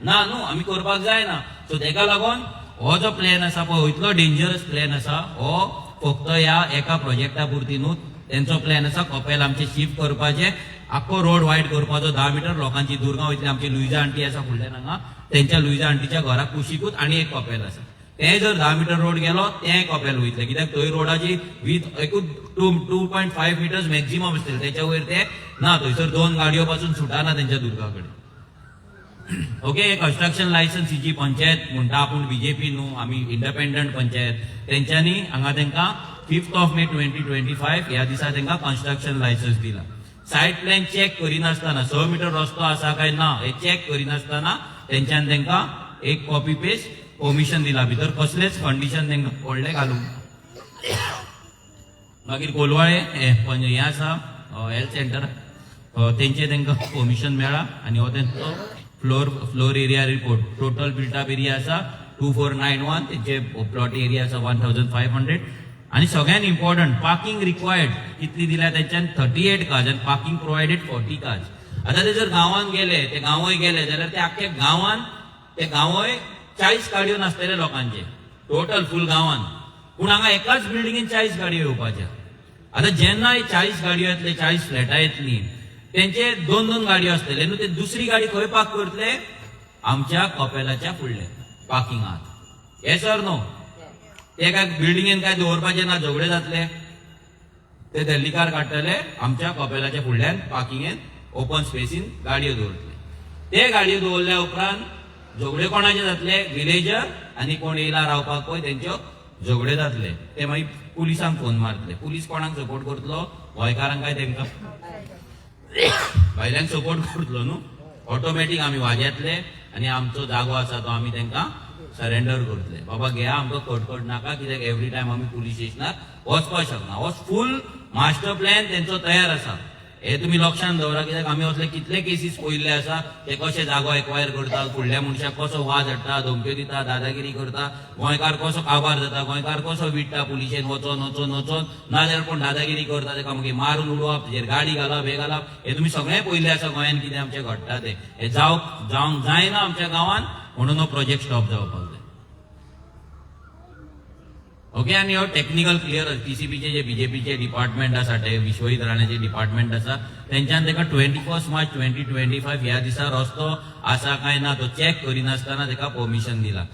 ना न्हू, आमी करपाक जायना. सो ताका लागून हो जो प्लॅन आसा पळय, हो इतलो डेंजरस प्लॅन आसा. हो फक्त ह्या एका प्रोजेक्टा पुरती न्हू, तेंचो प्लॅन आसा कपेल आमचे शिफ्ट करपाचे, आख्खो रोड वायड करपाचो 10 मीटर. लोकांची दुरगांव इतली आमची लुइजा आंटी आसा फुडल्यान हांगा, तेंच्या लुइजा आंटीच्या घरा कुशीकूच आनी एक कपेल आसा. ते जर 10 मीटर रोड गेलो तें कपेल वयतले, कित्याक थंय रोडाची वीथ एकूच 2.5 मिटर्स मॅक्झिमम आसतले, त्याच्या वयर ते ना. थंयसर 2 गाडयो पासून सुटाना तेंच्या दुर्गा कडेन. ओके, कन्स्ट्रक्शन लायसन्स जी पंचायत म्हणटा आपूण बीजेपी न्हू, आमी इंडिपेंडंट पंचायत, तेंच्यांनी हांगा तांकां 5 मे 2025 ह्या दिसा तांकां कन्स्ट्रक्शन लायसन्स दिला. सायट प्लॅन चॅक करिनासतना 6 मीटर रस्तो आसा काय ना हे चॅक करिनासतना तेंच्यान तांकां एक कॉपी पेस्ट परमिशन दिला. भितर कसलेच कंडिशन तांकां व्हडले घालूंक. मागीर कोलवाळे हे आसा हेल्थ सेंटर, तेंचे तांकां परमिशन मेळ्ळा आनी हो तेंचो floor area report. Total built up area आसा 2491, तेंचे प्लॉट एरिया आसा 1500. आणि सगळ्यात इम्पॉर्टंट पार्किंग रिक्वायर्ड कितली दिल्या त्यांच्यान 38 कार्स आणि पार्किंग प्रोवायडेड 40 कार्स. आता ते जर गांवांत गेले, ते गांवय गेले जाल्यार ते आख्या गांवांत ते गांवय 40 गाडयो नासतले लोकांचे टोटल फुल गांवांत. पूण हांगा एकाच बिल्डिंगेन 40 गाडयो येवपाच्या. आता जेन्ना 40 गाडयो येतले, 40 फ्लॅटां येतली, तेंचे 2-2 गाडयो आसतले न्हू, ते दुसरी गाडी खंय पार्क करतले? आमच्या कपेलाच्या फुडले पार्किंगात. Yes or no? ते काय बिल्डिंगेन काय दवरपाचे ना, झगडे जातले. ते दिल्लीकार काडटले आमच्या कपेलाच्या फुडल्यान पार्किंगेन ओपन स्पेसीन गाडयो दवरतले. ते गाडयो दवरल्या उपरांत झगडे कोणाचे जातले? विलेजर आनी कोण येयला रावपाक पळय तेंच्यो झगडे जातले. ते मागीर पुलिसांक फोन मारतले. पुलीस कोणाक सपोर्ट करतलो? गोंयकारांक काय तेंकां भायल्यांक सपोर्ट करतलो न्हू. ऑटोमॅटीक आमी वाजेतले आनी आमचो जागो आसा तो आमी तांकां सरेंडर करतले. बाबा घेया, आमकां खटखट नाका, कित्याक एवरी टायम आमी पुलीस स्टेशनार वचपाक शकना. हो फूल मास्टर प्लॅन तेंचो तयार आसा. हे तुमी लक्षांत दवरा, कित्याक आमी असले कितले केसीस पळयल्ले आसा. ते कशे जागो एक्वायर करता, फुडल्या मनशाक कसो वाज हाडटा, धमक्यो दिता, दादागिरी करता, गोंयकार कसो काबार जाता, गोंयकार कसो विटता पुलिशेन वचोन वचोन वचोन, नाजाल्यार कोण दादागिरी करता ताका मागीर मारून उडोवप, तेजेर गाडी घालप, हे घालप. हे तुमी सगळें पळयल्लें आसा गोंयान कितें आमचें घडटा ते. हे जावंक जायना आमच्या गांवांत, म्हणून हो प्रोजेक्ट स्टॉप जावपाक जाय. ओके, आनी हो टेक्निकल क्लियर टीसीपीचे जे बीजेपीचे डिपार्टमेंट आसा, ते विश्वहित राण्याचे डिपार्टमेंट आसा, तेंच्यान ताका 21 मार्च 2025 ह्या दिसा रस्तो आसा काय ना तो चॅक करिनासतना ताका परमिशन दिला.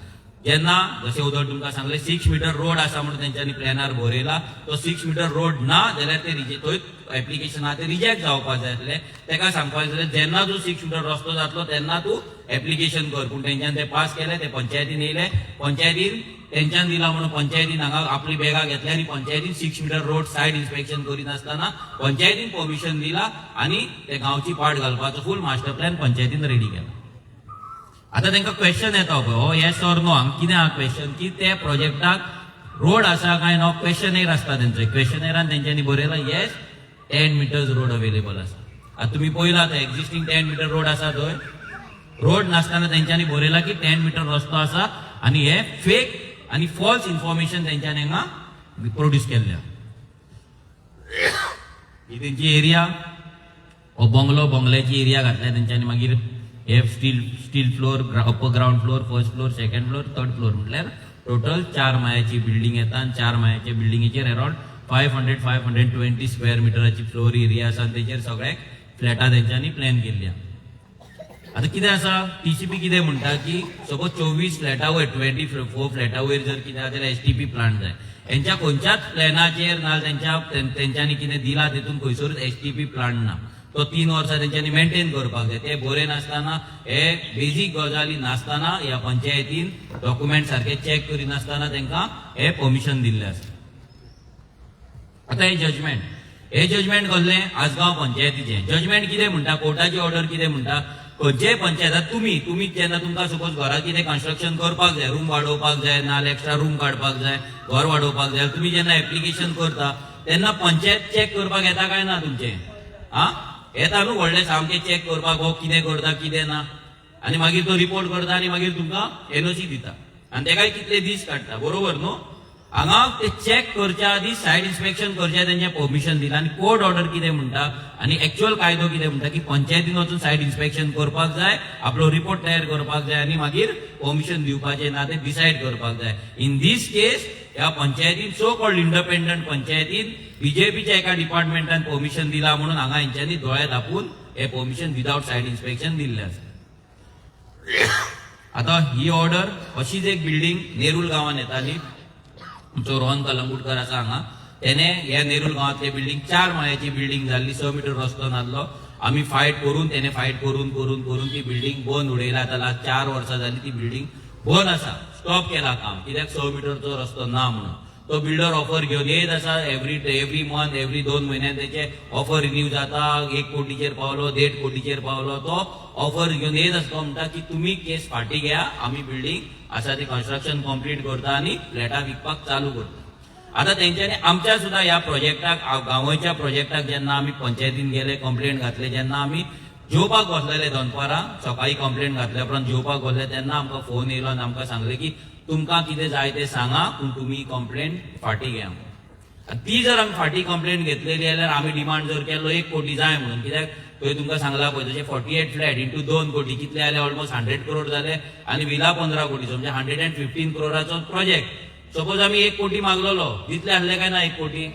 जेन्ना जशें उदक तुमकां सांगलें 6 मीटर रोड आसा म्हणून तेंच्यांनी प्लॅनार बरयला. तो 6 मीटर रोड ना जाल्यार ते थंय एप्लिकेशन आहा ते रिजेक्ट जावपाक जाय आसलें. ताका सांगपाक जाय जेन्ना तूं 6 मीटर रस्तो जातलो तेन्ना तूं एप्लिकेशन कर. पूण तेंच्यान ते पास केले, ते पंचायतीन येयले, पंचायतीन तेंच्यान दिला म्हणून पंचायतीन हांगा आपली बॅगां घेतली आनी पंचायतीन 6 मीटर रोड सायड इन्स्पेक्शन करिनासतना पंचायतीन परमिशन दिला आनी ते गांवची पाट घालपाचो फूल मास्टर प्लॅन पंचायतीन रेडी केला. आता तांकां क्वेश्चन येता पळय, हो येस ऑर नो. हांगा कितें आहा क्वेश्चन, की ते प्रोजेक्टाक रोड आसा काय नो. क्वेश्चनेर आसता तेंचो. क्वेश्चनेरान तेंच्यांनी बरयला येस 10 मिटर्स रोड अवेलेबल आसा. आता तुमी पळयला ते एक्झिस्टिंग 10 मीटर रोड आसा, थंय रोड नासतना तेंच्यांनी बरयला की 10 मीटर रस्तो आसा आनी हे फेक आनी फॉल्स इन्फॉर्मेशन तेंच्यांनी हांगा प्रोड्यूस केल्ल्या. ही तेंची एरिया, हो बंगल्याची एरिया घातल्या तेंच्यांनी. मागीर हे steel floor, upper ground floor, first floor, second floor, third floor म्हटल्यार टोटल 4 माळ्याची बिल्डिंग येता. आनी 4 माळ्याच्या बिल्डिंगेचेर अराउंड 520 स्क्वेअर मिटराची फ्लोर एरिया आसा. तेचेर सगळ्याक फ्लॅटां तेंच्यांनी प्लॅन केल्ल्या. आता कितें आसा, टीसीपी कितें म्हणटा की सपोज 24 फ्लॅटा वयर 24 फ्लॅटा वयर जर कितें जाल्यार एसटीपी प्लांट जाय. हेंच्या खंयच्याच प्लॅनाचेर ना तेंच्यांनी कितें दिला तेतून खंयसरूच एसटीपी प्लांट ना. तो 3 वर्सां तेंच्यांनी मेंटेन करपाक जाय. ते बरे नासतना, हे बेजीक गजाली नासतना ह्या पंचायतीन डॉक्युमेंट सारखे चॅक करिनासतना तांकां हे परमिशन दिल्लें आसा. आता हे जजमेंट कसलें? आसगांव पंचायतीचें जजमेंट. कितें म्हणटा, कोर्टाची ऑर्डर कितें म्हणटा, खंयचेय पंचायतात तुम्ही जेन्ना तुमकां सपोज घरा कितें कन्स्ट्रक्शन करपाक जाय, रूम वाडोवपाक जाय, नाल्यार एक्स्ट्रा रूम काडपाक जाय, घर वाडोवपाक जाय, तुमी जेन्ना एप्लिकेशन करता तेन्ना पंचायत चॅक करपाक येता काय ना तुमचें? येता न्हू, व्हडलें सामकें चॅक करपाक हो कितें करता कितें ना. आणि मागीर तो रिपोर्ट करता आणि मागीर तुमकां एनओसी दिता आणि तेकाय कितले दीस काडटा, बरोबर न्हू? हांगा ते चॅक करच्या आधी सायट इन्स्पेक्शन करच्या तेंचे परमिशन दिला आणि कोर्ट ऑर्डर कितें म्हणटा आणि एक्च्युअल कायदो कितें म्हणटा की पंचायतीन वचून सायट इन्स्पेक्शन करपाक जाय, आपलो रिपोर्ट तयार करपाक जाय आणि मागीर परमिशन दिवपाचें ना तें डिसायड करपाक जाय. इन दीस केस ह्या पंचायतीन सो कॉल्ड इंडिपेंडंट पंचायतीन बीजेपीच्या एका डिपार्टमेंटान परमिशन दिला म्हणून हांगा हेंच्यांनी दोळे धापून हे परमिशन विदाउट सायट इन्स्पेक्शन दिल्ले आसा. आता ही ऑर्डर अशीच एक बिल्डिंग नेरुल गांवांत येताली. आमचो रोहन कलंगूटकर आसा हांगा, तेणे ह्या नेरुल गांवांतली बिल्डिंग 4 माळ्याची बिल्डिंग जाल्ली, 6 मीटर रस्तो नासलो. आमी फायट करून तेणे फायट करून करून करून ती बिल्डिंग बंद उडयला. आता लास्ट 4 वर्सां जाली ती बिल्डिंग बंद आसा, स्टॉप केला काम, कित्याक 6 मीटरचो रस्तो ना म्हणून. तो बिल्डर ऑफर घेवन येत आसा एवरी मंथ, एवरी 2 म्हयन्यान तेचे ऑफर रिन्यू जाता. 1 कोटीचेर पावलो, 1.5 कोटीचेर पावलो. तो ऑफर घेवन येत आसा, तो म्हणटा की तुमी केस फाटी घ्या, आमी बिल्डिंग आसा ती कन्स्ट्रक्शन कंप्लीट करता आणि फ्लॅटां विकपाक चालू करता. आता तेंच्यांनी आमच्या सुद्धा ह्या प्रोजेक्टाक, गांवच्या प्रोजेक्टाक जेन्ना आमी पंचायतीन गेले, कंप्लेंट घातले, जेन्ना आमी जेवपाक बसलेले दनपारां, सकाळी कंप्लेंट घातल्या उपरांत जेवपाक बसले तेन्ना आमकां फोन येयलो आनी आमकां सांगले की तुमकां कितें जाय तें सांगा पूण तुमी कंप्लेंट फाटी घ्या. ती जर आमी फाटी कंप्लेंट घेतलेली जाल्यार आमी डिमांड जर केलो 1 कोटी जाय म्हणून, कित्याक थंय तुमकां सांगला पळय तशें 48 फ्लॅट इंटू 2 कोटी कितले जाले, ऑलमोस्ट 100 करोड जाले आणि विला 15 कोटीचो म्हणजे 115 करोडाचो प्रोजेक्ट. सपोज आमी 1 कोटी मागलोलो, दितले आसले काय ना 1 कोटी?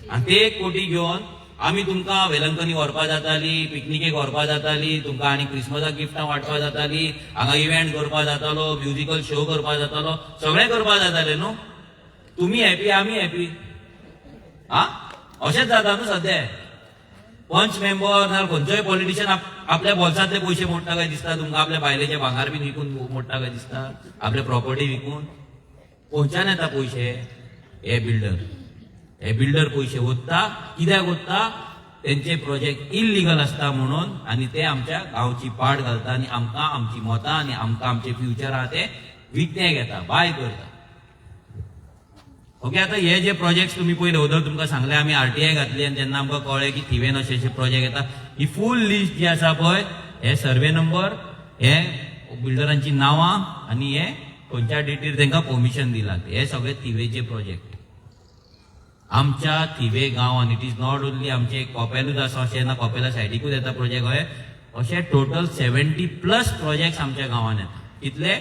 आणि ते 1 कोटी घेवन आमी तुमकां वेलंकनी व्हरपा जाताली, पिकनिकेक व्हरपा जाताली, तुमकां आनी क्रिसमसाक गिफ्टां वाटपा जाताली, हांगा इव्हेंट करपा जातालो, म्युजिकल शो करपा जातालो, सगळें करपा जातालें न्हू. तुमी हॅपी, आमी हॅपी, अशेंच जाता न्हू सद्या. पंच मेंबर ना खंयचोय पॉलिटिशियन आपल्या बोल्सांतले पयशे मोडटा काय दिसता तुमकां? आपल्या बायलेचे भांगार बीन विकून मोडटा काय दिसता? आपले प्रॉपर्टी विकून? खंयच्यान येता पयशे? हे बिल्डर पयशे ओत्ता. कित्याक ओत्ता? तेंचे प्रोजेक्ट इल्लिगल आसता म्हणून आणि ते आमच्या गांवची पाड घालता आणि आमकां आमची मतां आणि आमकां आमचे फ्युचर आहा ते विकते घेता, बाय करता. ओके, आता हे जे प्रोजेक्ट तुम्ही पयले उदक तुमकां सांगले आमी RTI घातली आणि जेन्ना आमकां कळ्ळें की थिवेन अशे प्रोजेक्ट येता, ही फूल लिस्ट जी आसा पळय, हे सर्वे नंबर, हे बिल्डरांची नांवां आणि हे खंयच्या डेटीर तांकां परमिशन दिलां, हे सगळे थिवेचे प्रोजेक्ट. आमच्या थिवे गांव आणि इट इज नॉट ओन्ली आमचे कोपेलूच आसा अशें ना, कोपेला सायडीकूच येता प्रोजेक्ट. हय, अशे टोटल 70+ प्रोजेक्ट आमच्या गांवांत येता. कितले?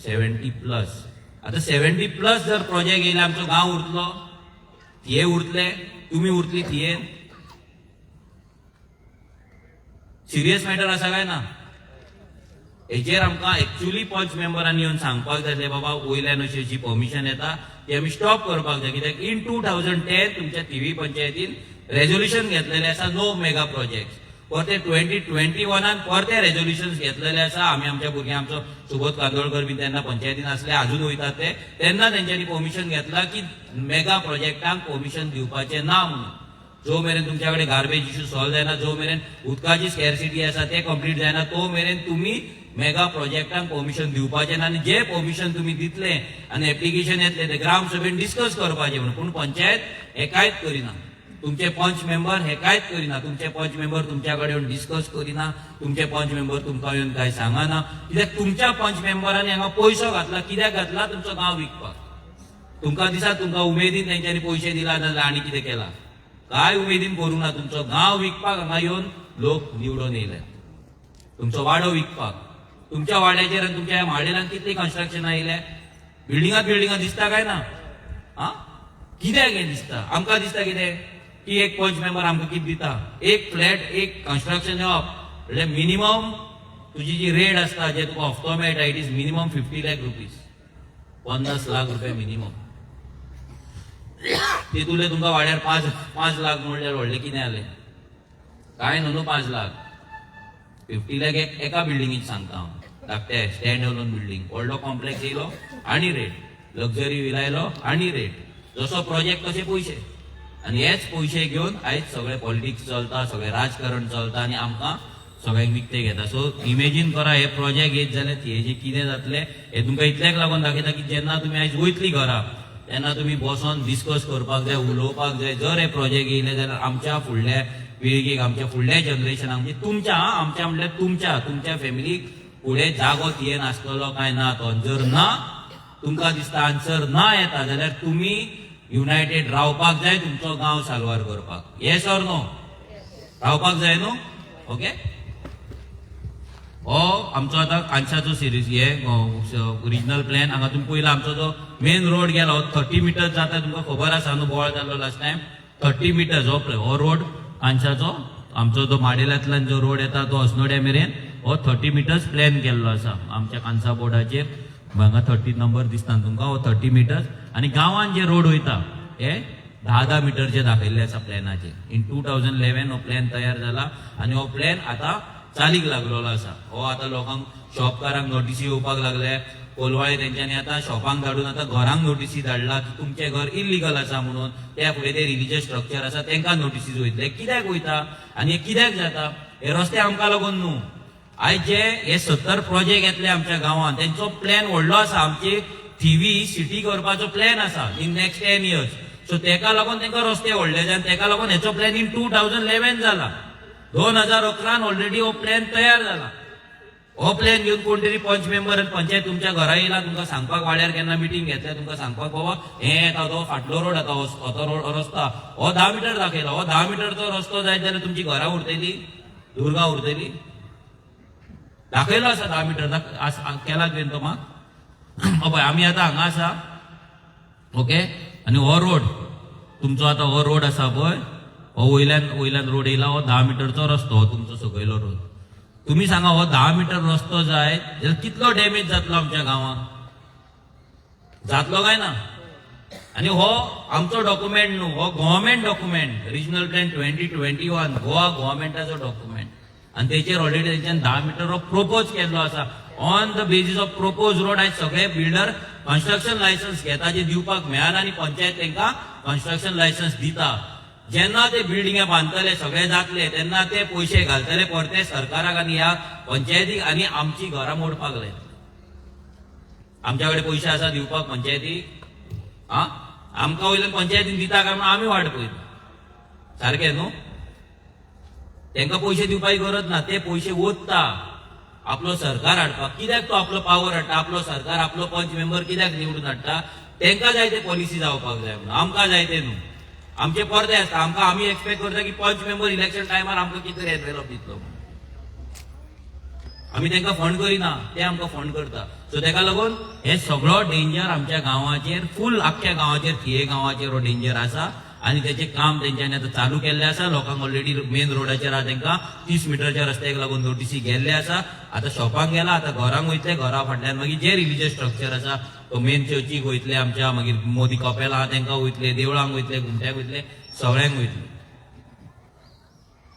70+. आता 70+ जर प्रोजेक्ट येयले आमचो गांव उरतलो? थिये उरतले? तुमी उरतली थियेन? सिरियस मॅटर आसा काय ना? हेचेर आमकां एक्च्युअली पंच मेंबरांनी येवन सांगपाक जाय बाबा वयल्यान अशी अशी परमिशन येता ती आमी स्टॉप करपाक जाय. कित्याक इन 2010 तुमच्या थिवी पंचायतीन रेझोल्युशन घेतलेले आसा नो मेगा प्रोजेक्ट. परते 2021 परते रेझोल्युशन घेतलेले आसा. आमी आमच्या भुरग्यांक, आमचो सुबोध कांदोळकर बी तेन्ना पंचायतीन आसले, अजून वयतात ते, तेन्ना तेंच्यांनी परमिशन घेतला की मेगा प्रोजेक्टांक परमिशन दिवपाचें ना म्हणून. जो मेरेन तुमच्या कडेन गार्बेज इश्यू सॉल्व जायना, जो मेरेन उदकाची स्कॅरसिटी आसा ते कंप्लीट जायना, तो मेरेन तुमी मेगा प्रोजेक्टांक परमिशन दिवपाचें ना. आनी जे परमिशन तुमी दितले आनी एप्लिकेशन येतले ते ग्राम सभेन डिस्कस करपाचें म्हणून. पूण पंचायत हे कांयच करिना. तुमचे पंच मेंबर हे कांयच करिना. तुमचे पंच मेंबर तुमच्या कडेन येवन डिस्कस करिना. तुमचे पंच मेंबर तुमकां येवन कांय सांगना. कित्याक तुमच्या पंच मेंबरांनी हांगा पयसो घातला. कित्याक घातला? तुमचो गांव विकपाक. तुमकां दिसा तुमकां उमेदीन तेंच्यांनी पयशे दिला नाजाल्यार आनी कितें केला? काय उमेदीन करूं ना. तुमचो गांव विकपाक हांगा येवन लोक निवडून येयले. तुमचो वाडो विकपाक. तुमच्या वाड्याचेर आनी तुमच्या म्हाडेलांत कितली कन्स्ट्रक्शन आयले? बिल्डिंगां दिसता काय ना? कित्याक हें दिसता? आमकां दिसता कितें की एक पंच मेंबर आमकां कितें दिता? एक फ्लॅट, एक कन्स्ट्रक्शन येवप म्हणजे मिनिमम तुजी जी रेट आसता, जे तुका हफ्तो मेळटा, it is minimum 50 lakh rupees. 50 lakh रुपया मिनिमम. तितूंतले तुमकां वाड्यार 5 लाख म्हणल्यार व्हडले कितें जालें? कांय न्हू 5 लाख. 50 लाख एका बिल्डिंगीक सांगता हांव. धाकटे स्टँड अलोन बिल्डिंग. व्हडलो कॉम्प्लेक्स येयलो आनी रेट, लक्झरी विला येयलो आनी रेट. जसो प्रोजेक्ट तशे पयशे. आनी हेच पयशे घेवन आयज सगळे पॉलिटिक्स चलता, सगळे राजकारण चलता आनी आमकां सगळ्यांक विकते घेता. सो इमेजीन करा हे प्रोजेक्ट येत जाल्यार हेजे कितें जातलें हे तुमकां इतल्याक लागून दाखयता की जेन्ना तुमी आयज वयतली घरा तेन्ना तुमी बसोन डिस्कस करपाक जाय, उलोवपाक जाय. जर हे प्रोजेक्ट येयले जाल्यार आमच्या फुडल्या पिळगेक, आमच्या फुडल्या जनरेशनाक, म्हणजे तुमच्या, आमच्या म्हणल्यार तुमच्या फॅमिलीक फुडें जागो थियेन आसतलो काय ना तो जर ना तुमकां दिसता आन्सर ना येता जाल्यार तुमी युनायटेड रावपाक जाय तुमचो गांव साल्वार करपाक येस ऑर नो रावपाक जाय न्हू ओके हो आमचो आतां कांशाचो सिरीज हे रिजनल प्लॅन हांगा तुमी पयला आमचो जो मेन रोड गेलो 30 मिटर्स जाता तुमकां खबर आसा न्हू बोवाळ जाल्लो लास्ट टायम 30 मिटर्स हो रोड कांशाचो आमचो जो माडेलांतल्यान जो रोड येता तो अस्नोड्या मेरेन हो 30 मिटर्स प्लॅन केल्लो आसा आमच्या कांसा बोर्डाचेर हांगा 30 नंबर दिसता तुमकां हो 30 मिटर्स आनी गांवान जे रोड वयता हे 10 मिटरचे दाखयल्ले आसा प्लॅनाचेर इन 2011 हो प्लॅन तयार जाला आनी हो प्लॅन आतां चालीक लागलेलो आसा हो आतां लोकांक शॉपकारांक नोटीसी येवपाक लागले कोलवाळे तेंच्यांनी आतां शॉपांक धाडून आतां घरांक नोटीसी धाडला की तुमचें घर इल्लीगल आसा म्हणून त्या फुडें ते रिलीजियस स्ट्रक्चर आसा तांकां नोटीसीज वयतले कित्याक वयता आनी हे कित्याक जाता हे रस्ते आमकां लागून न्हू आयज जे हे 70 प्रोजेक्ट येतले आमच्या गांवांत तेंचो प्लॅन व्हडलो आसा आमची थिवी सिटी करपाचो प्लॅन आसा इन नेक्स्ट 10 इयर्स सो तेका लागून तांकां रस्ते व्हडले जाय तेका लागून हेचो प्लॅन इन 2011 जाला 2011 ऑलरेडी हो प्लॅन तयार जाला हो प्लॅन घेवन कोण तरी पंच मेंबर आनी पंचायत तुमच्या घरा येयला तुमकां सांगपाक वाड्यार केन्ना मिटींग घेतल्या तुमकां सांगपाक बाबा हे येता तो फाटलो रोड येता हो रस्ता हो 10 मिटर दाखयला हो 10 मिटरचो रस्तो जाय जाल्यार तुमची घरां उरतली दुर्गां उरतली दाखयलो आसा 10 मिटर केला तुवें तो मात पळय आमी आतां हांगा आसा ओके आनी हो रोड तुमचो आतां हो रोड आसा पळय हो वयल्यान रोड येयला हो 10 मिटरचो रस्तो हो तुमचो सकयलो रोड तुम्ही सांगा हो 10 मिटर रस्तो जाय जाल्यार कितलो डॅमेज जातलो आमच्या गांवांक जातलो काय ना आनी हो आमचो डॉक्युमेंट न्हू हो government document regional plan 2021 Goa गव्हर्मेंटाचो डॉक्युमेंट आनी तेचेर ऑलरेडी तेंच्यान 10 मिटर हो प्रोपोज केल्लो आसा on the basis of propose road आयज सगळे बिल्डर कन्स्ट्रक्शन लायसन्स घेता जे दिवपाक मेळना आनी पंचायत तांकां कन्स्ट्रक्शन लायसन्स दिता जेन्ना ते बिल्डिंगे बांदतले सगळे जातले तेन्ना ते पयशे घालतले परते सरकाराक आनी ह्या पंचायतीक आनी आमची घरां मोडपाक लायतले आमच्या कडेन पयशे आसा दिवपाक पंचायतीक आमकां वयल्यान पंचायतीन दिता काय म्हणून आमी वाट पळयता सारकें न्हू तांकां पयशे दिवपाची गरज ना ते पयशे ओतता आपलो सरकार हाडपाक कित्याक तो आपलो पावर हाडटा आपलो सरकार आपलो पंच मेंबर कित्याक निवडून हाडटा तांकां जाय ते पॉलिसी जावपाक जाय म्हणून आमकां जाय ते न्हू आमचे परते आसता आमकां आमी एक्सपेक्ट करता की पंच मेंबर इलेक्शन टायमार आमकां कितें एनवेलॉप दितलो आमी तांकां फंड करिना ते आमकां फंड करता सो ताका लागून हे सगळो डेंजर आमच्या गांवाचेर फूल आख्ख्या गांवाचेर थिये गांवाचेर हो डेंजर आसा आनी तेचें काम तेंच्यांनी आतां चालू केल्लें आसा लोकांक ऑलरेडी मेन रोडाचेर तांकां 30 मिटरच्या रस्त्याक लागून नोटीसी गेल्ले आसा आतां शॉपांक गेला आतां घरांक वयतले घरा फाटल्यान मागीर जे रिलीजियस स्ट्रक्चर आसा तो मेन चर्चीक वयतले आमच्या मागीर मोदी कपेल आहा तांकां वयतले देवळांक वयतले घुमट्याक वयतले सगळ्यांक वयतले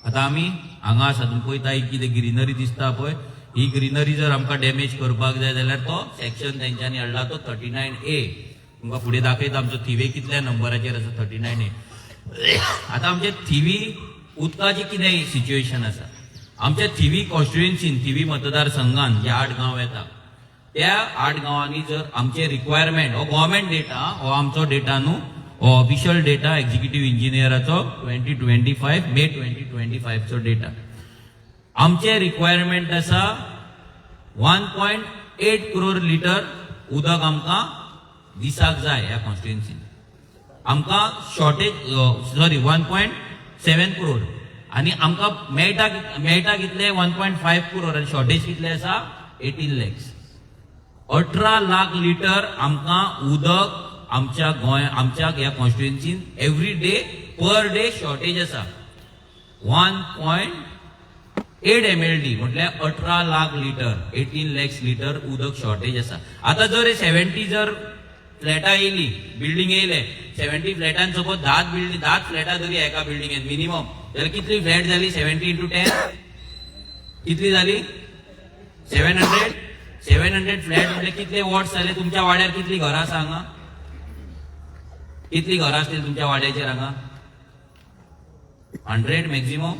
आतां आमी हांगा आसा तुमी पळयता ही कितें ग्रीनरी दिसता पळय ही ग्रीनरी जर आमकां डॅमेज करपाक जाय जाल्यार तो सेक्शन तेंच्यांनी हाडला तो 39A तुमकां फुडें दाखयता आमचो थिवे कितल्या नंबराचेर आसा 39A आतां आमचे थिवी उदकाची कितें सिच्युएशन आसा आमच्या थिवी कॉन्स्टिट्युएन्सीन थिवी मतदारसंघान जे 8 गांव येता त्या 8 गांवांनी जर आमचे रिक्वायरमेंट हो गव्हर्मेंट डेटा हो आमचो डेटा न्हू हो ऑफिशियल डेटा एक्झिक्युटिव्ह इंजिनियराचो 2025 मे 2025 चो डेटा आमचे रिक्वायरमेंट आसा 1.8 करोड लिटर उदक आमकां दिसाक जाय ह्या कॉन्स्टिट्युएन्सीन आमकां शॉर्टेज 1.7 करोड आनी आमकां मेळटा कितले 1.5 करोड आनी शॉर्टेज कितले आसा 18 lakhs 18 लाख लिटर आमकां उदक आमच्या गोंय आमच्या ह्या कॉन्स्टिट्युएन्सीन every day per day shortage आसा 1.8 MLD म्हटल्यार 18 लाख लिटर 18 lakhs लिटर उदक शॉर्टेज आसा आतां जर 70 जर फ्लॅटां येयली बिल्डींग येयले 70 फ्लॅटान सपोज 10 फ्लॅटां जरी एका बिल्डिंगेन मिनिमम जाल्यार कितली फ्लॅट जाली 70 into 10 कितली जाली 700 फ्लॅट म्हणजे कितले वॉट्स जाले तुमच्या वाड्यार कितली घरां आसा हांगा कितली घरां आसतील तुमच्या वाड्याचेर हांगा 100 मॅक्झिमम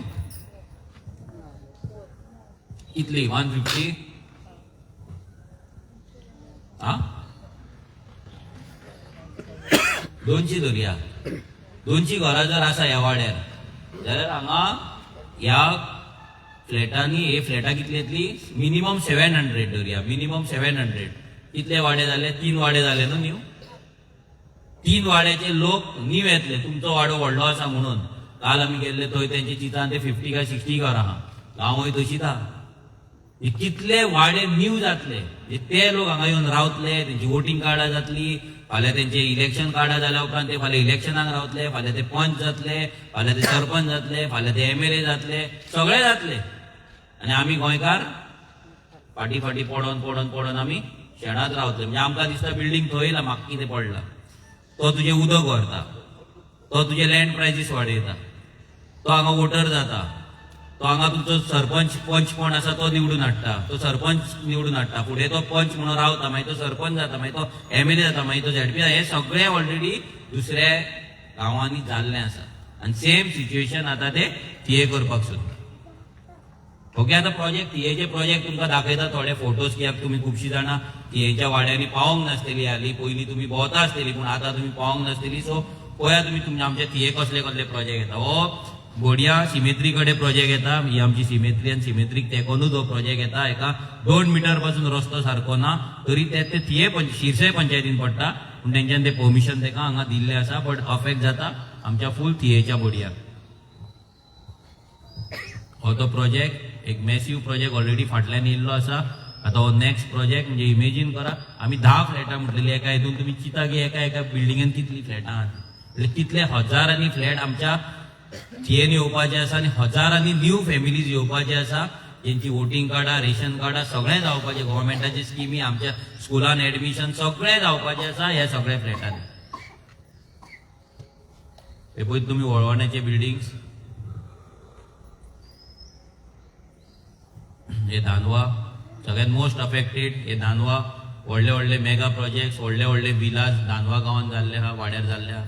कितली 150 200 धरया 200 घरां जर आसा ह्या वाड्यार जाल्यार हांगा ह्या फ्लॅटांनी हे फ्लॅटां कितली येतली मिनिमम 700 धरया मिनिमम 700 कितले वाडे जाले 3 वाडे जाले न्हू न्यू 3 वाड्याचे लोक नीव येतले तुमचो वाडो व्हडलो आसा म्हणून काल आमी गेल्ले थंय तेंचे चित्रां ते 50 काय 60 घरां आहा गांवय तशीच आहा हे कितले वाडे नीव जातले ते लोक हांगा येवन रावतले तेंची वोटिंग कार्डां जातली फाल्यां तेंचे इलेक्शन कार्डां जाल्या उपरांत ते फाल्यां इलेक्शनाक रावतले फाल्यां ते पंच जातले फाल्यां ते सरपंच जातले फाल्यां ते MLA जातले सगळे जातले आनी आमी गोंयकार फाटी फाटी पडोन पडोन पडोन आमी शेणात रावतले म्हणजे आमकां दिसता बिल्डींग थंय येयला म्हाका कितें पडला तो तुजें उदक व्हरता तो तुजे लँड प्रायसीस वाडयता तो हांगा वोटर जाता तो हांगा तुमचो सरपंच पंच कोण आसा तो निवडून हाडटा तो सरपंच निवडून हाडटा फुडें तो पंच म्हणून रावता मागीर तो सरपंच जाता मागीर तो MLA जाता मागीर तो ZP जाता हे सगळे ऑलरेडी दुसऱ्या गांवांनी जाल्लें आसा आनी सेम सिच्युएशन आतां ते थिये करपाक सोदता ओके आतां प्रोजेक्ट थियेचे प्रोजेक्ट तुमकां दाखयता थोडे फोटोज कित्याक तुमी खुबशीं जाणां थियेच्या वाड्यांनी पावोंक नासतली हालीं पयलीं तुमी भोंवता आसतली पूण आतां तुमी पावोंक नासतली सो पळया तुमी तुमचे आमचे थिये कसले कसले प्रोजेक्ट येता हो बोडया सिमेट्री कडेन प्रोजेक्ट येता ही आमची सिमेट्री आनी सिमेट्रीक तेकोनूच हो प्रोजेक्ट येता हेका 2 मिटर पासून रस्तो सारको ना तरी ते थिये शिरसाय पंचायतीन पडटा पूण तेंच्यान ते परमिशन तेका हांगा दिल्लें आसा बट अफेक्ट जाता आमच्या फूल थियेच्या बोडयाक हो तो प्रोजेक्ट एक मॅसिव्ह प्रोजेक्ट ऑलरेडी फाटल्यान येयल्लो आसा आतां हो नेक्स्ट प्रोजेक्ट म्हणजे इमेजीन करा आमी 10 फ्लॅटां म्हटलेली एका हितून तुमी चिंता की एका बिल्डिंगेन कितली फ्लॅटां आहात म्हणजे कितले हजारांनी फ्लॅट आमच्या थियेन येवपाचे आसा आनी हजारांनी न्यू फॅमिलीज येवपाचे आसा तेंची वोटिंग कार्डां रेशन कार्डां सगळें जावपाचें गव्हर्मेंटाचे स्किमी आमच्या स्कुलान एडमिशन सगळें जावपाचें आसा ह्या सगळ्या फ्लॅटांनी हे पळय तुमी वळवण्याचे बिल्डिंग्स हे धानवा सगळ्यात मोस्ट अफेक्टेड हे धानवा व्हडले व्हडले मेगा प्रोजेक्ट व्हडले व्हडले विलास धानवा गांवांत जाल्ले आहा वाड्यार जाल्ले आहा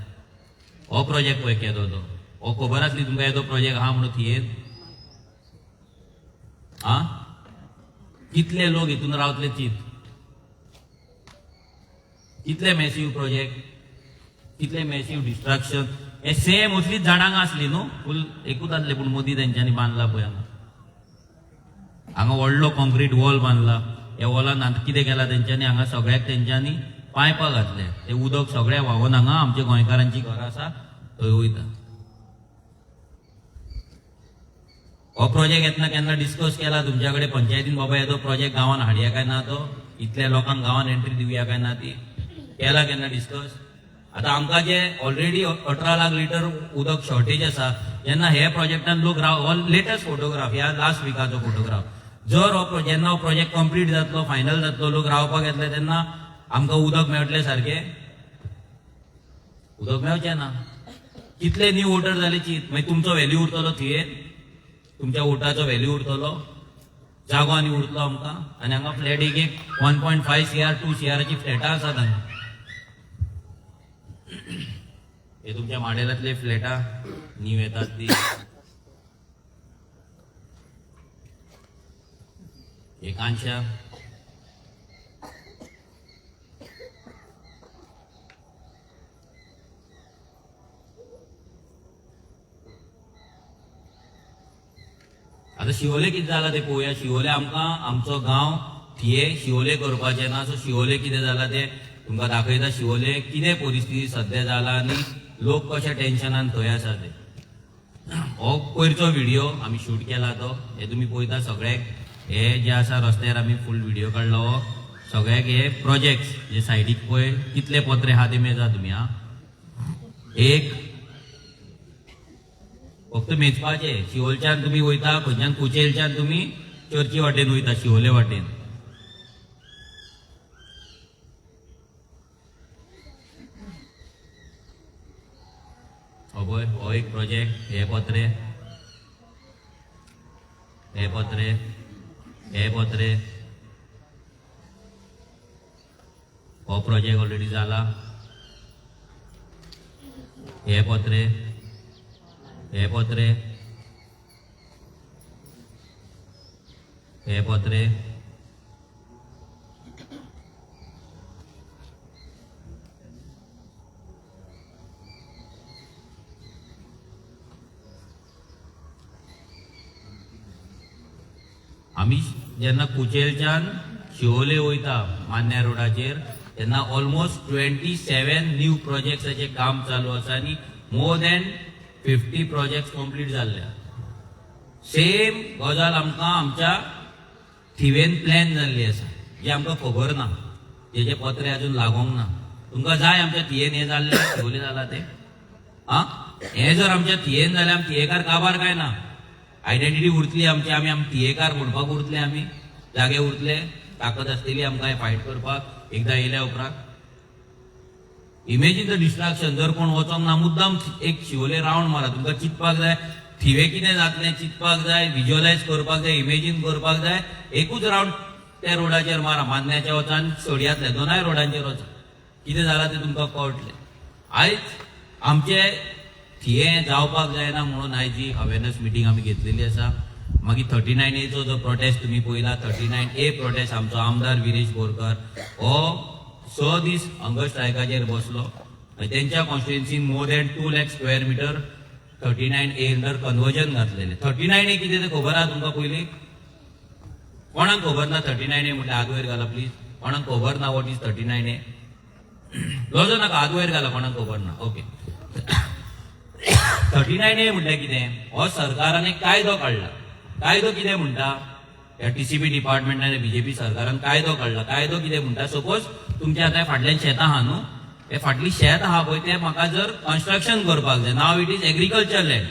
हो प्रोजेक्ट पळय केदो तो हो खबर आसली तुमकां येदो प्रोजेक्ट आहा म्हणून थियेन आ कितले लोक हितून रावतले चित कितले मॅसिव्ह प्रोजेक्ट कितले मॅसिव्ह डिस्ट्रक्शन हे सेम असलीच झाडांक आसली न्हू फूल एकूच आसले पूण मोदी तेंच्यांनी बांदला पळय हांगा व्हडलो कॉन्क्रीट वॉल बांदला ह्या वॉलान आतां कितें केलां तेंच्यांनी हांगा सगळ्याक तेंच्यांनी पायपां घातले ते उदक सगळें व्हांवून हांगा आमच्या गोंयकारांची घरां आसा थंय वयता हो प्रोजेक्ट येतना केन्ना डिस्कस केला तुमच्या कडेन पंचायतीन बाबा येदो प्रोजेक्ट गांवांत हाडया काय ना तो इतल्या लोकांक गांवांत एंट्री दिवया काय ना ती केला केन्ना डिस्कस आतां आमकां जे ऑलरेडी 18 लाख लिटर उदक शॉर्टेज आसा जेन्ना हे प्रोजेक्टान लोक लेटस्ट फोटोग्राफ ह्या लास्ट विकाचो फोटोग्राफ जर हो जेन्ना हो प्रोजेक्ट कंप्लीट जातलो फायनल जातलो लोक रावपाक येतले तेन्ना आमकां उदक मेळटलें सारकें उदक मेळचें ना कितले न्यू वोटर जाले चित मागीर तुमचो व्हॅल्यू उरतलो थियेन तुमच्या वोटाचो व्हॅल्यू उरतलो जागो आनी उरतलो आमकां आनी हांगा फ्लॅट एक 1.5 CR 2 CRची फ्लॅटां आसात हांगा हे तुमच्या माडेरांतले फ्लॅटां नीव येतात ती एकांशा आता शिवोले कितें जाला ते पळोवया शिवोले आमकां आमचो गांव थिये शिवोले करपाचें ना सो शिवोले कितें जाला ते तुमकां दाखयता शिवोले कितें परिस्थिती सद्या जाला आनी लोक कशे टेन्शनान थंय आसा ते हो पयरचो व्हिडिओ आमी शूट केला तो हे तुमी पळयता सगळ्याक हे जे आसा रस्त्यार आमी फूल व्हिडिओ काडलो हो सगळ्याक हे प्रोजेक्ट जे सायडीक पळय कितले पत्रे आहा ते मेजा तुमी हा एक फक्त मेजपाचे शिवोलच्यान तुमी वयता खंयच्यान कुचेलच्यान तुमी चर्ची वाटेन वयता शिवोले वाटेन हो पळय हो एक प्रोजेक्ट हे पत्रे हे पत्रे हे पत्रे हो प्रोजेक्ट ऑलरेडी जाला हे पत्रे हे पत्रे हे पत्रे आमी जेन्ना कुचेलच्यान शिवोले वयता मान्या रोडाचेर तेन्ना ऑलमोस्ट 27 न्यू प्रोजेक्ट्साचें काम चालू आसा आनी मोर देन 50 प्रोजेक्ट्स कंप्लीट जाल्ल्या. सेम गजाल आमकां आमच्या थिवेन प्लॅन जाल्ली आसा जी आमकां खबर ना, जेचे पत्रे अजून लागोंक ना. तुमकां जाय आमच्या थियेन हें जाल्लें शिवोले जाला तें? हें जर आमच्या थियेन जालें आमी थियेकार काबार काय ना? आयडेंटिटी उरतली आमची, आमी थियेकार म्हणपाक उरतले, आमी जागे उरतले, ताकद आसतली आमकां हें फायट करपाक एकदां येयल्या उपरांत. Imagine the distraction. जर कोण वचोंक ना मुद्दाम एक शिवोले रावंड मारा. तुमकां चिंतपाक जाय थिवे कितें जातलें चिंतपाक जाय, विज्युअलायज करपाक जाय, इमेजीन करपाक जाय. एकूच रावंड त्या रोडाचेर मारा, मान्याच्या वचा आनी सड्यातल्या दोनाय रोडांचेर वचा. कितें जालां तें तुमकां कळटलें. आयज आमचे थिये जावपाक जायना म्हणून आयज ही अवेरनस मिटींग आमी घेतलेली आसा. मागीर 39A जो प्रोटेस्ट तुमी पळयला, 39A प्रोटेस्ट आमचो आमदार विरेश बोरकार हो 6 दीस हंगर स्ट्रायकाचेर बसलो. तेंच्या कॉन्स्टिट्युएन्सीन more than 2 lakh square metre 39A under conversion घातलेले. 39A कितें तें खबर आहा तुमकां पयलीं? कोणाक खबर ना 39A म्हटल्यार हात वयर घाला प्लीज. कोणाक खबर ना वॉट इज 39A? लोजो नाका, हात वयर घाला कोणाक खबर ना. ओके. 39A म्हटल्यार कितें? हो सरकारान एक कायदो काडला. कायदो कितें म्हणटा? ह्या TCP डिपार्टमेंटान BJP सरकारान कायदो काडला. कायदो कितें म्हणटा? सपोज तुमचे आतां फाटल्यान शेत आहा न्हू, हे फाटली शेत आहा पळय ते म्हाका जर कन्स्ट्रक्शन करपाक जाय, now it is agriculture land,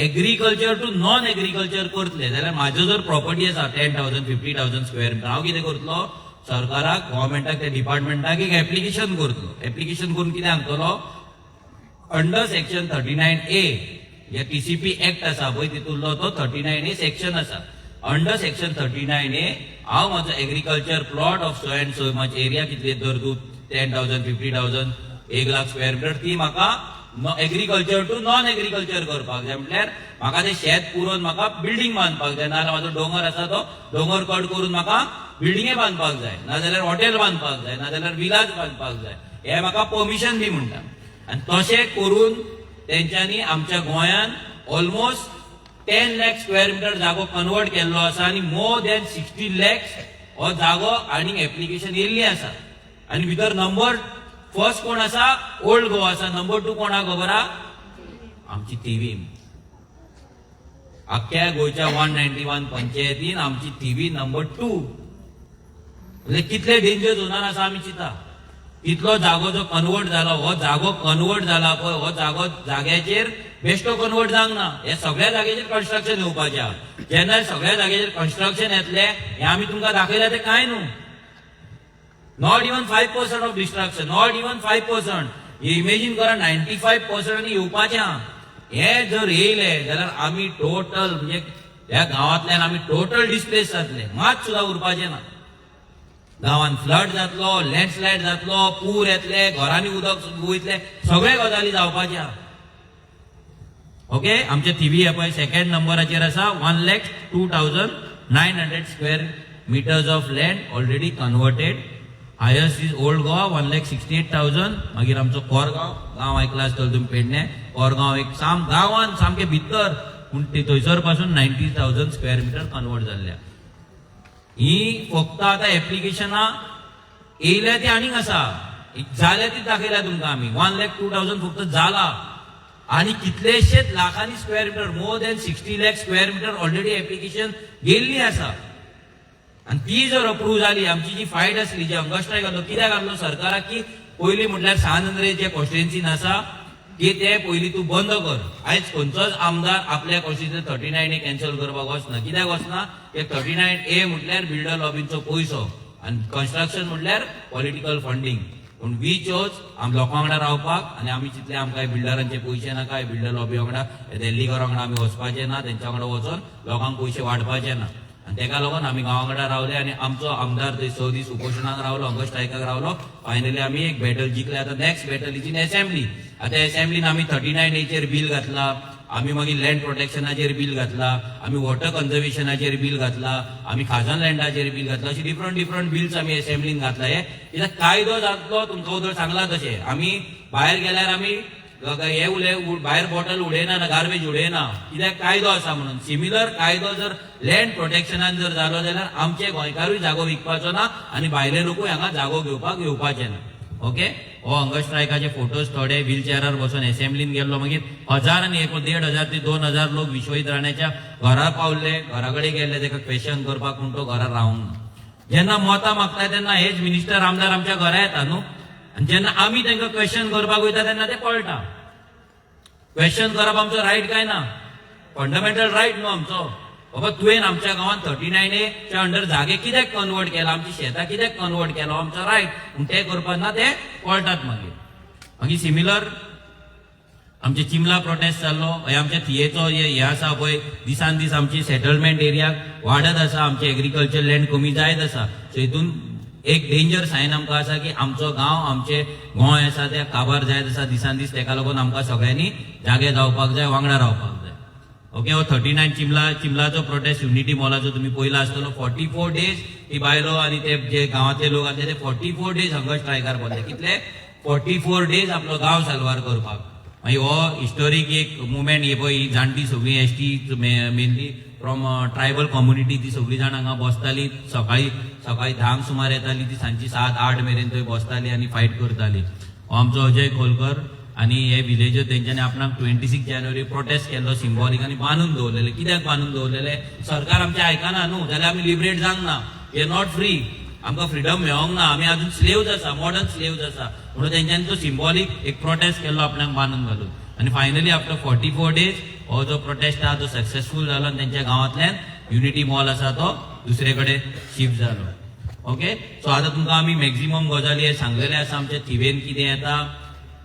agriculture to non agriculture करतले जाल्यार म्हाजो जर प्रॉपर्टी आसा 10,000 50,000 स्क्वेअर मिटर, हांव कितें करतलो? सरकाराक गव्हर्मेंटाक त्या डिपार्टमेंटाक एक एप्लिकेशन करतलो. एप्लिकेशन करून कितें सांगतलो? अंडर सेक्शन 39A जे TCP एक्ट आसा पळय तितूंतलो तो 39A सेक्शन आसा. अंडर सेक्शन 39A हांव म्हाजो agriculture plot of so and so much area कितले तर तूं 10,000 50,000 1 लाख स्क्वेअर मिटर ती म्हाका एग्रीकल्चर टू नॉन एग्रीकल्चर करपाक जाय. म्हटल्यार म्हाका तें शेत पुरोवन म्हाका बिल्डींग बांदपाक जाय, नाजाल्यार म्हाजो डोंगर आसा तो डोंगर कट करून म्हाका बिल्डिंगे बांदपाक जाय, नाजाल्यार हॉटेल बांदपाक जाय, नाजाल्यार विलाज बांदपाक जाय. हे म्हाका परमिशन दी म्हणटा. आनी तशें करून तेंच्यांनी आमच्या गोंयान ऑलमोस्ट 10 लाख स्क्वेअर मिटर जागो कन्वर्ट केल्लो आसा आनी मोर दॅन 60 लॅक्स हो जागो आनी एप्लिकेशन येयल्ली आसा. आनी भितर नंबर फर्स्ट कोण आसा? ओल्ड गोवा आसा. नंबर 2 कोण आहा खबर आहा? आमची थिवी. आख्ख्या गोंयच्या 191 पंचायतीन आमची थिवी नंबर 2. म्हणजे कितले डेंजर झोनान आसा आमी चिंता. तितलो जागो जो कन्वर्ट जाला, हो जागो कन्वर्ट जाला पळय, हो जागो जाग्याचेर बेश्टो कन्वर्ट जावंक ना. हे सगळ्या जाग्याचेर कन्स्ट्रक्शन येवपाचें आहा. जेन्ना सगळ्या जाग्याचेर कन्स्ट्रक्शन येतलें हे आमी तुमकां दाखयलें तें कांय न्हू. Not even 5% of destruction, not even 5%. Imagine करा 95% आनी येवपाचें आहा. हे जर येयले जाल्यार आमी टोटल म्हणजे ह्या गांवांतल्यान आमी टोटल डिस्प्लेस जातले. मात सुद्दां उरपाचें ना. गांवांत फ्लड जातलो, लँडस्लायड जातलो, पूर येतले, घरांनी उदक वयतले, सगळे गजाली जावपाचे आहा. ओके. आमचे थिवी हे पळय सेकंड नंबराचेर आसा 1,02,900 square metres of land already converted. Highest is old Goa 1,68,000. मागीर आमचो कोरगांव गांव आयकला आसतलो तुमी पेडणे. कोरगांव एक गांवांत सामके भितर पूण थंयसर पासून 90,000 स्क्वेअर मिटर कन्वर्ट जाल्ल्या. ही फक्त आतां एप्लिकेशनां येयल्या ती आनीक आसा, जाल्या ती दाखयल्या तुमकां आमी. 1,02,000 फक्त जाला आनी कितलेशेच लाखांनी square metre more than 60 lakh square metre already application गेल्ली आसा. आनी ती जर अप्रूव्ह जाली, आमची जी फायट आसली जी हंगर स्ट्रायक घातलो, कित्याक घातलो सरकाराक की पयलीं म्हटल्यार सांद्रे जे कॉन्स्टिट्युएन्सीन आसा की ते पयलीं तूं बंद कर. आयज खंयचोच आमदार आपल्या कॉन्स्टिट्युएन्सीन 39A कॅन्सल करपाक वचना. कित्याक वचना? की 39A म्हटल्यार बिल्डर लॉबींचो पयसो आनी कन्स्ट्रक्शन म्हटल्यार पॉलिटिकल फंडिंग. पूण वी चोज लोकां वांगडा रावपाक आनी आमी चिंतलें आमकां बिल्डरांचे पयशे नाका, बिल्डर लॉबी वांगडा दिल्लीकारा वांगडा आमी वचपाचें ना, तेंच्या वांगडा वचोन लोकांक पयशे वाडपाचे ना. आनी तेका लागून आमी गांवा वांगडा रावले आनी आमचो आमदार थंय 6 दीस उपोशणाक रावलो, हंगर स्ट्रायकाक रावलो. फायनली आमी एक बॅटल जिखले. आतां next battle is in assembly. आतां असेंब्लीन आमी 39A बील घातला, आमी मागीर लँड प्रोटेक्शनाचेर बील घातला, आमी वॉटर कन्जर्वेशनाचेर बील घातला, आमी खाजन लँडाचेर बील घातला. अशी डिफरंट बिल्स आमी असेंब्लीन घातला. हे कित्याक कायदो जातलो तुमकां उदळ सांगला तशें. आमी भायर गेल्यार आमी हे भायर बॉटल उडयना ना गार्बेज उडयना कित्याक कायदो आसा म्हणून. सिमिलर कायदो जर लँड प्रोटेक्शनान जर जालो जाल्यार आमचे गोंयकारूय जागो विकपाचो ना आणि भायले लोकूय हांगा जागो घेवपाक येवपाचे ना. ओके, हो हंगर स्ट्रायकाचे फोटोज थोडे व्हीलचेअरार बसून असेंब्लीन गेल्लो, मागीर 1000 आणि 1500 ते 2000 लोक विश्वजीत राण्याच्या घरार पावले, घरा कडेन गेले ताका क्वेश्चन करपाक पूण तो घरार रावंक ना. जेन्ना मतां मागता तेन्ना हेच मिनिस्टर आमदार आमच्या घरा येता न्हू, आणि जेन्ना आमी तांकां क्वेश्चन करपाक वयता तेन्ना ते पळटा. क्वेश्चन करप आमचो रायट काय ना? फंडामेंटल रायट न्हू आमचो. बाबा तुवें आमच्या गांवांत 39A च्या अंडर जागे कित्याक कन्वर्ट केला, आमची शेतां कित्याक कन्वर्ट केलो, आमचो रायट. पूण ते करपाना ते पळटात. मागीर सिमिलर आमचे चिमला प्रोटेस्ट जाल्लो, हे आमच्या थियेचो हे आसा पळय, दिसान दीस आमची सेटलमेंट एरिया वाडत आसा, आमचे एग्रीकल्चर लँड कमी जायत आसा. सो हितून एक डेंजर सायन आमकां आसा की आमचो गांव, आमचे गोंय आसा ते काबार जायत आसा दिसान दीस. तेका लागून आमकां सगळ्यांनी जागे जावपाक जाय, वांगडा रावपाक जाय. ओके, हो 39 चिमलाचो प्रोटेस्ट युनिटी मॉलाचो तुमी पयला आसतलो. 44 डेज ती बायलो आणि ते जे गांवांतले लोक आसले ते 44 डेज हंगर स्ट्रायकार बसले. कितले? 44 डेज आपलो गांव साल्वार करपाक. मागीर हो हिस्टोरीक एक मुवमेंट हे पळय, ही जाणटी सगळी ST mainly from tribal community ती सगळी जाण हांगा बसताली. सकाळी 10 सुमार येताली, ती सांजची 7-8 मेरेन थंय बसताली आणि फायट करताली. हो आमचो अजय खोलकर आणि हे विलेजर तेंच्यांनी आपणाक 26 जानेवारी प्रोटेस्ट केल्लो सिंबॉलीक आणि बांदून दवरलेले. कित्याक बांदून दवरलेले? सरकार आमचे आयकना न्हू, जाल्यार आमी लिबरेट जावंक ना. वी आर नॉट फ्री, आमकां फ्रीडम मेळोंक ना, आमी अजून स्लेव्ज आसा, मॉडर्न स्लेव्ज आसा. म्हणून तेंच्यांनी तो सिंबॉलीक एक प्रोटेस्ट केल्लो आपणाक बांदून घालून. आणि फायनली आफ्टर 44 डेज हो जो प्रोटेस्ट आहा तो सक्सेसफूल जालो आणि त्यांच्या गांवांतल्यान युनिटी मॉल आसा तो दुसरे कडेन शिफ्ट जालो. ओके, सो आतां तुमकां आमी मॅक्झिमम गजाली सांगलेले आसा. आमच्या थिवेन कितें येता,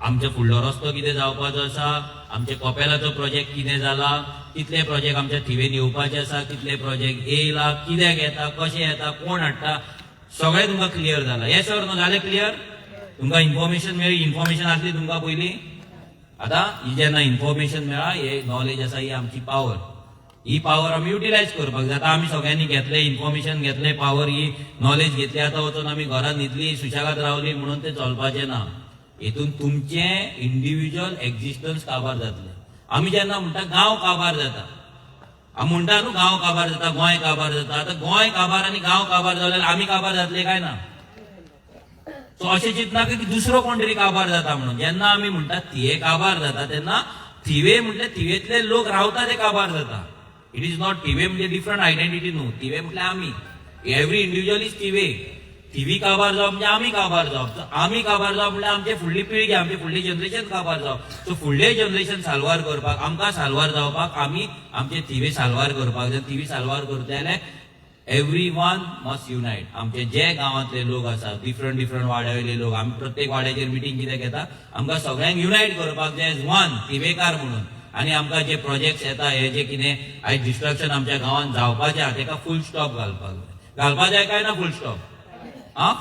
आमचो फुडलो रस्तो कितें जावपाचो आसा, आमचे कॉपेलाचो प्रोजेक्ट कितें जाला, कितले प्रोजेक्ट आमच्या थिवेन येवपाचे आसा, कितले प्रोजेक्ट येयला, कित्याक येता, कशें येता, कोण हाडटा, सगळें तुमकां क्लियर जाला. येस ऑर नो जालें क्लियर? तुमकां इन्फॉर्मेशन मेळ्ळी, इन्फॉर्मेशन आसली तुमकां पयलीं. आतां ही जेन्ना इन्फॉर्मेशन मेळ्ळा, हे नॉलेज आसा, ही आमची पावर. ही पावर आमी युटिलायज करपाक जाय. आतां आमी सगळ्यांनी घेतले, इन्फॉर्मेशन घेतले, पावर ही नॉलेज घेतली. आतां वचून आमी घरांत न्हिदली, सुशेगाद रावली म्हणून ते चलपाचें ना. हेतून तुमचे इंडिव्हिज्युअल एक्झिस्टन्स काबार जातले. आमी जेन्ना म्हणटा गांव काबार जाता, आमी म्हणटा न्हू गांव काबार जाता, गोंय काबार जाता. आतां गोंय काबार आनी गांव काबार जाल्यार आमी काबार जातले काय ना? सो अशें चिंतना की दुसरो कोण तरी काबार जाता म्हणून. जेन्ना आमी म्हणटा थिये काबार जाता तेन्ना थिवे म्हटल्यार थिवेतले लोक रावता ते काबार जाता. इट इज नॉट थिवे म्हणजे डिफरंट आयडेंटिटी न्हू. थिवे म्हटल्यार आमी, एव्हरी इंडिव्हिज्युअल इज थिवे. थिवी काबार जावप म्हणजे आमी काबार जावप. आमी काबार जावप म्हणजे आमची फुडली पिळगी, आमची फुडली जनरेशन काबार जावप. सो फुडले जनरेशन साल्वार करपाक, आमकां साल्वार जावपाक आमी आमचे थिवे साल्वार करपाक जाय. थिवी साल्वार करता जाल्यार एव्हरीवन मस्ट युनायट. आमचे जे गांवांतले लोक आसा, डिफरंट वाड्यावयले लोक, आमी प्रत्येक वाड्याचेर मिटींग कितें घेता, आमकां सगळ्यांक युनायट करपाक जाय एज वन थिवेकार म्हणून. आणि आमकां जे प्रोजेक्ट्स येता, हे जे कितें आयज डिस्ट्रक्शन आमच्या गांवांत जावपाचें आहा तेका फुल स्टॉप घालपाक जाय. घालपाक जाय काय ना फुल स्टॉप?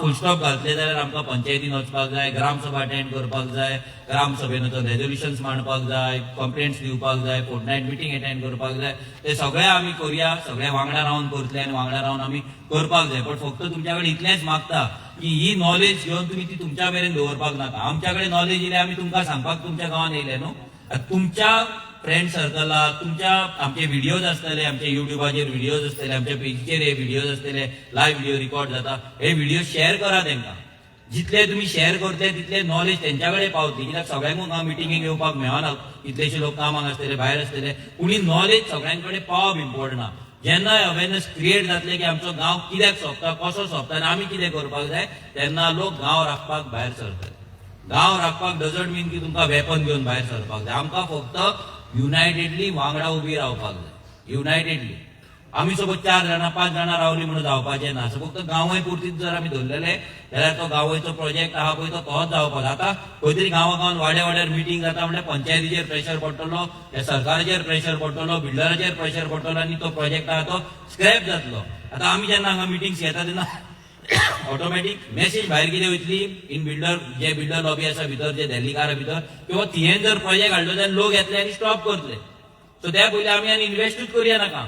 फुल स्टॉप घातले जाल्यार आमकां पंचायतीन वचपाक जाय, ग्रामसभा अटेंड करपाक जाय, ग्रामसभेन रेझोल्युशन्स मांडपाक जाय, कंप्लेंट्स दिवपाक जाय, फोर्टनायट मिटींग अटेंड करपाक जाय. ते सगळे आमी करुया, सगळे वांगडा रावन करतले आनी वांगडा रावन आमी करपाक जाय. पण फक्त तुमच्या कडेन इतलेंच मागता की ही नॉलेज घेवन तुमी ती तुमच्या मेरेन दवरपाक नाका. आमच्या कडेन नॉलेज येयली आमी तुमकां सांगपाक तुमच्या गांवांत येयले न्हू. तुमच्या फ्रेंड सर्कलाक, तुमच्या आमचे व्हिडिओज आसतले, आमच्या युट्यूबाचेर व्हिडिओज आसतले, आमच्या पेजीचेर हे व्हिडिओज आसतले, लायव्ह व्हिडिओ रिकॉर्ड जाता, हे व्हिडिओ शेअर करा तेंकां. जितले तुम्ही शेअर करते तितले नॉलेज त्यांच्याकडे पावतली. कित्याक सगळ्यांक हांगा मिटिंगेक येवपाक मेळना, कितलेशे लोक कामाक आसतले, भायर आसतले. पूण नॉलेज सगळ्यांकडे पावप इम्पॉर्टंट आहा. जेन्ना अवेरनेस क्रिएट जातले की आमचो गांव कित्याक सोंपता, कसो सोंपता आनी आमी कितें करपाक जाय, तेन्ना लोक गांव राखपाक भायर सरतले. गांव राखपाक डजंट मीन की तुमकां वेपन घेवन भायर सरपाक जाय. आमकां फक्त युनायटेडली वांगडा उबी रावपाक जाय. युनायटेडली आमी सपोज 4 जाणां 5 जाणां रावली म्हणून जावपाचें ना. फक्त गांवय पुरतीच जर आमी धरलेले जाल्यार तो गांवचो प्रोजेक्ट आहा पळय तो तोच जावपाक जाय. आतां खंय तरी गांवांत वाड्यार मिटींग जाता म्हणल्यार पंचायतीचेर प्रेशर पडटलो, सरकाराचेर प्रेशर पडटलो, बिल्डराचेर प्रेशर पडटलो आनी तो प्रोजेक्ट आहा तो स्क्रॅप जातलो. आतां आमी जेन्ना हांगा मिटींग्स घेता तेन्ना ऑटोमॅटिक मेसेज भायर कितें वयतली इन बिल्डर, जे बिल्डर लॉबी आसा भितर, जे दिल्लीकारा भितर, किंवा थियेन जर प्रोजेक्ट हाडलो जाल्यार लोक येतले आनी स्टॉप करतले. सो त्या पयलीं आमी आनी इन्वेस्टूच करुया नाका,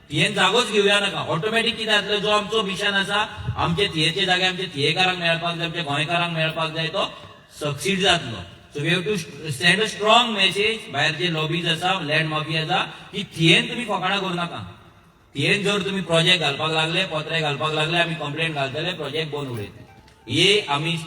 थियेन जागोच घेवया नाका. ऑटोमॅटिक कितें जातलें, जो आमचो मिशन आसा आमचे थियेचे जागे आमचे थियेकारांक मेळपाक जाय, आमच्या गोंयकारांक मेळपाक जाय, तो सक्सीड जातलो. So we have to send a strong message भायर जे लॉबीज आसा लँड माफिया आसा की थियेन तुम्ही फकाणां करू नाका. थियेन जर तुम्ही प्रोजेक्ट घालपाक लागले पत्रे घालपाक लागले आमी कंप्लेंट घालतले प्रोजेक्ट बंद उडयतले. हे आमी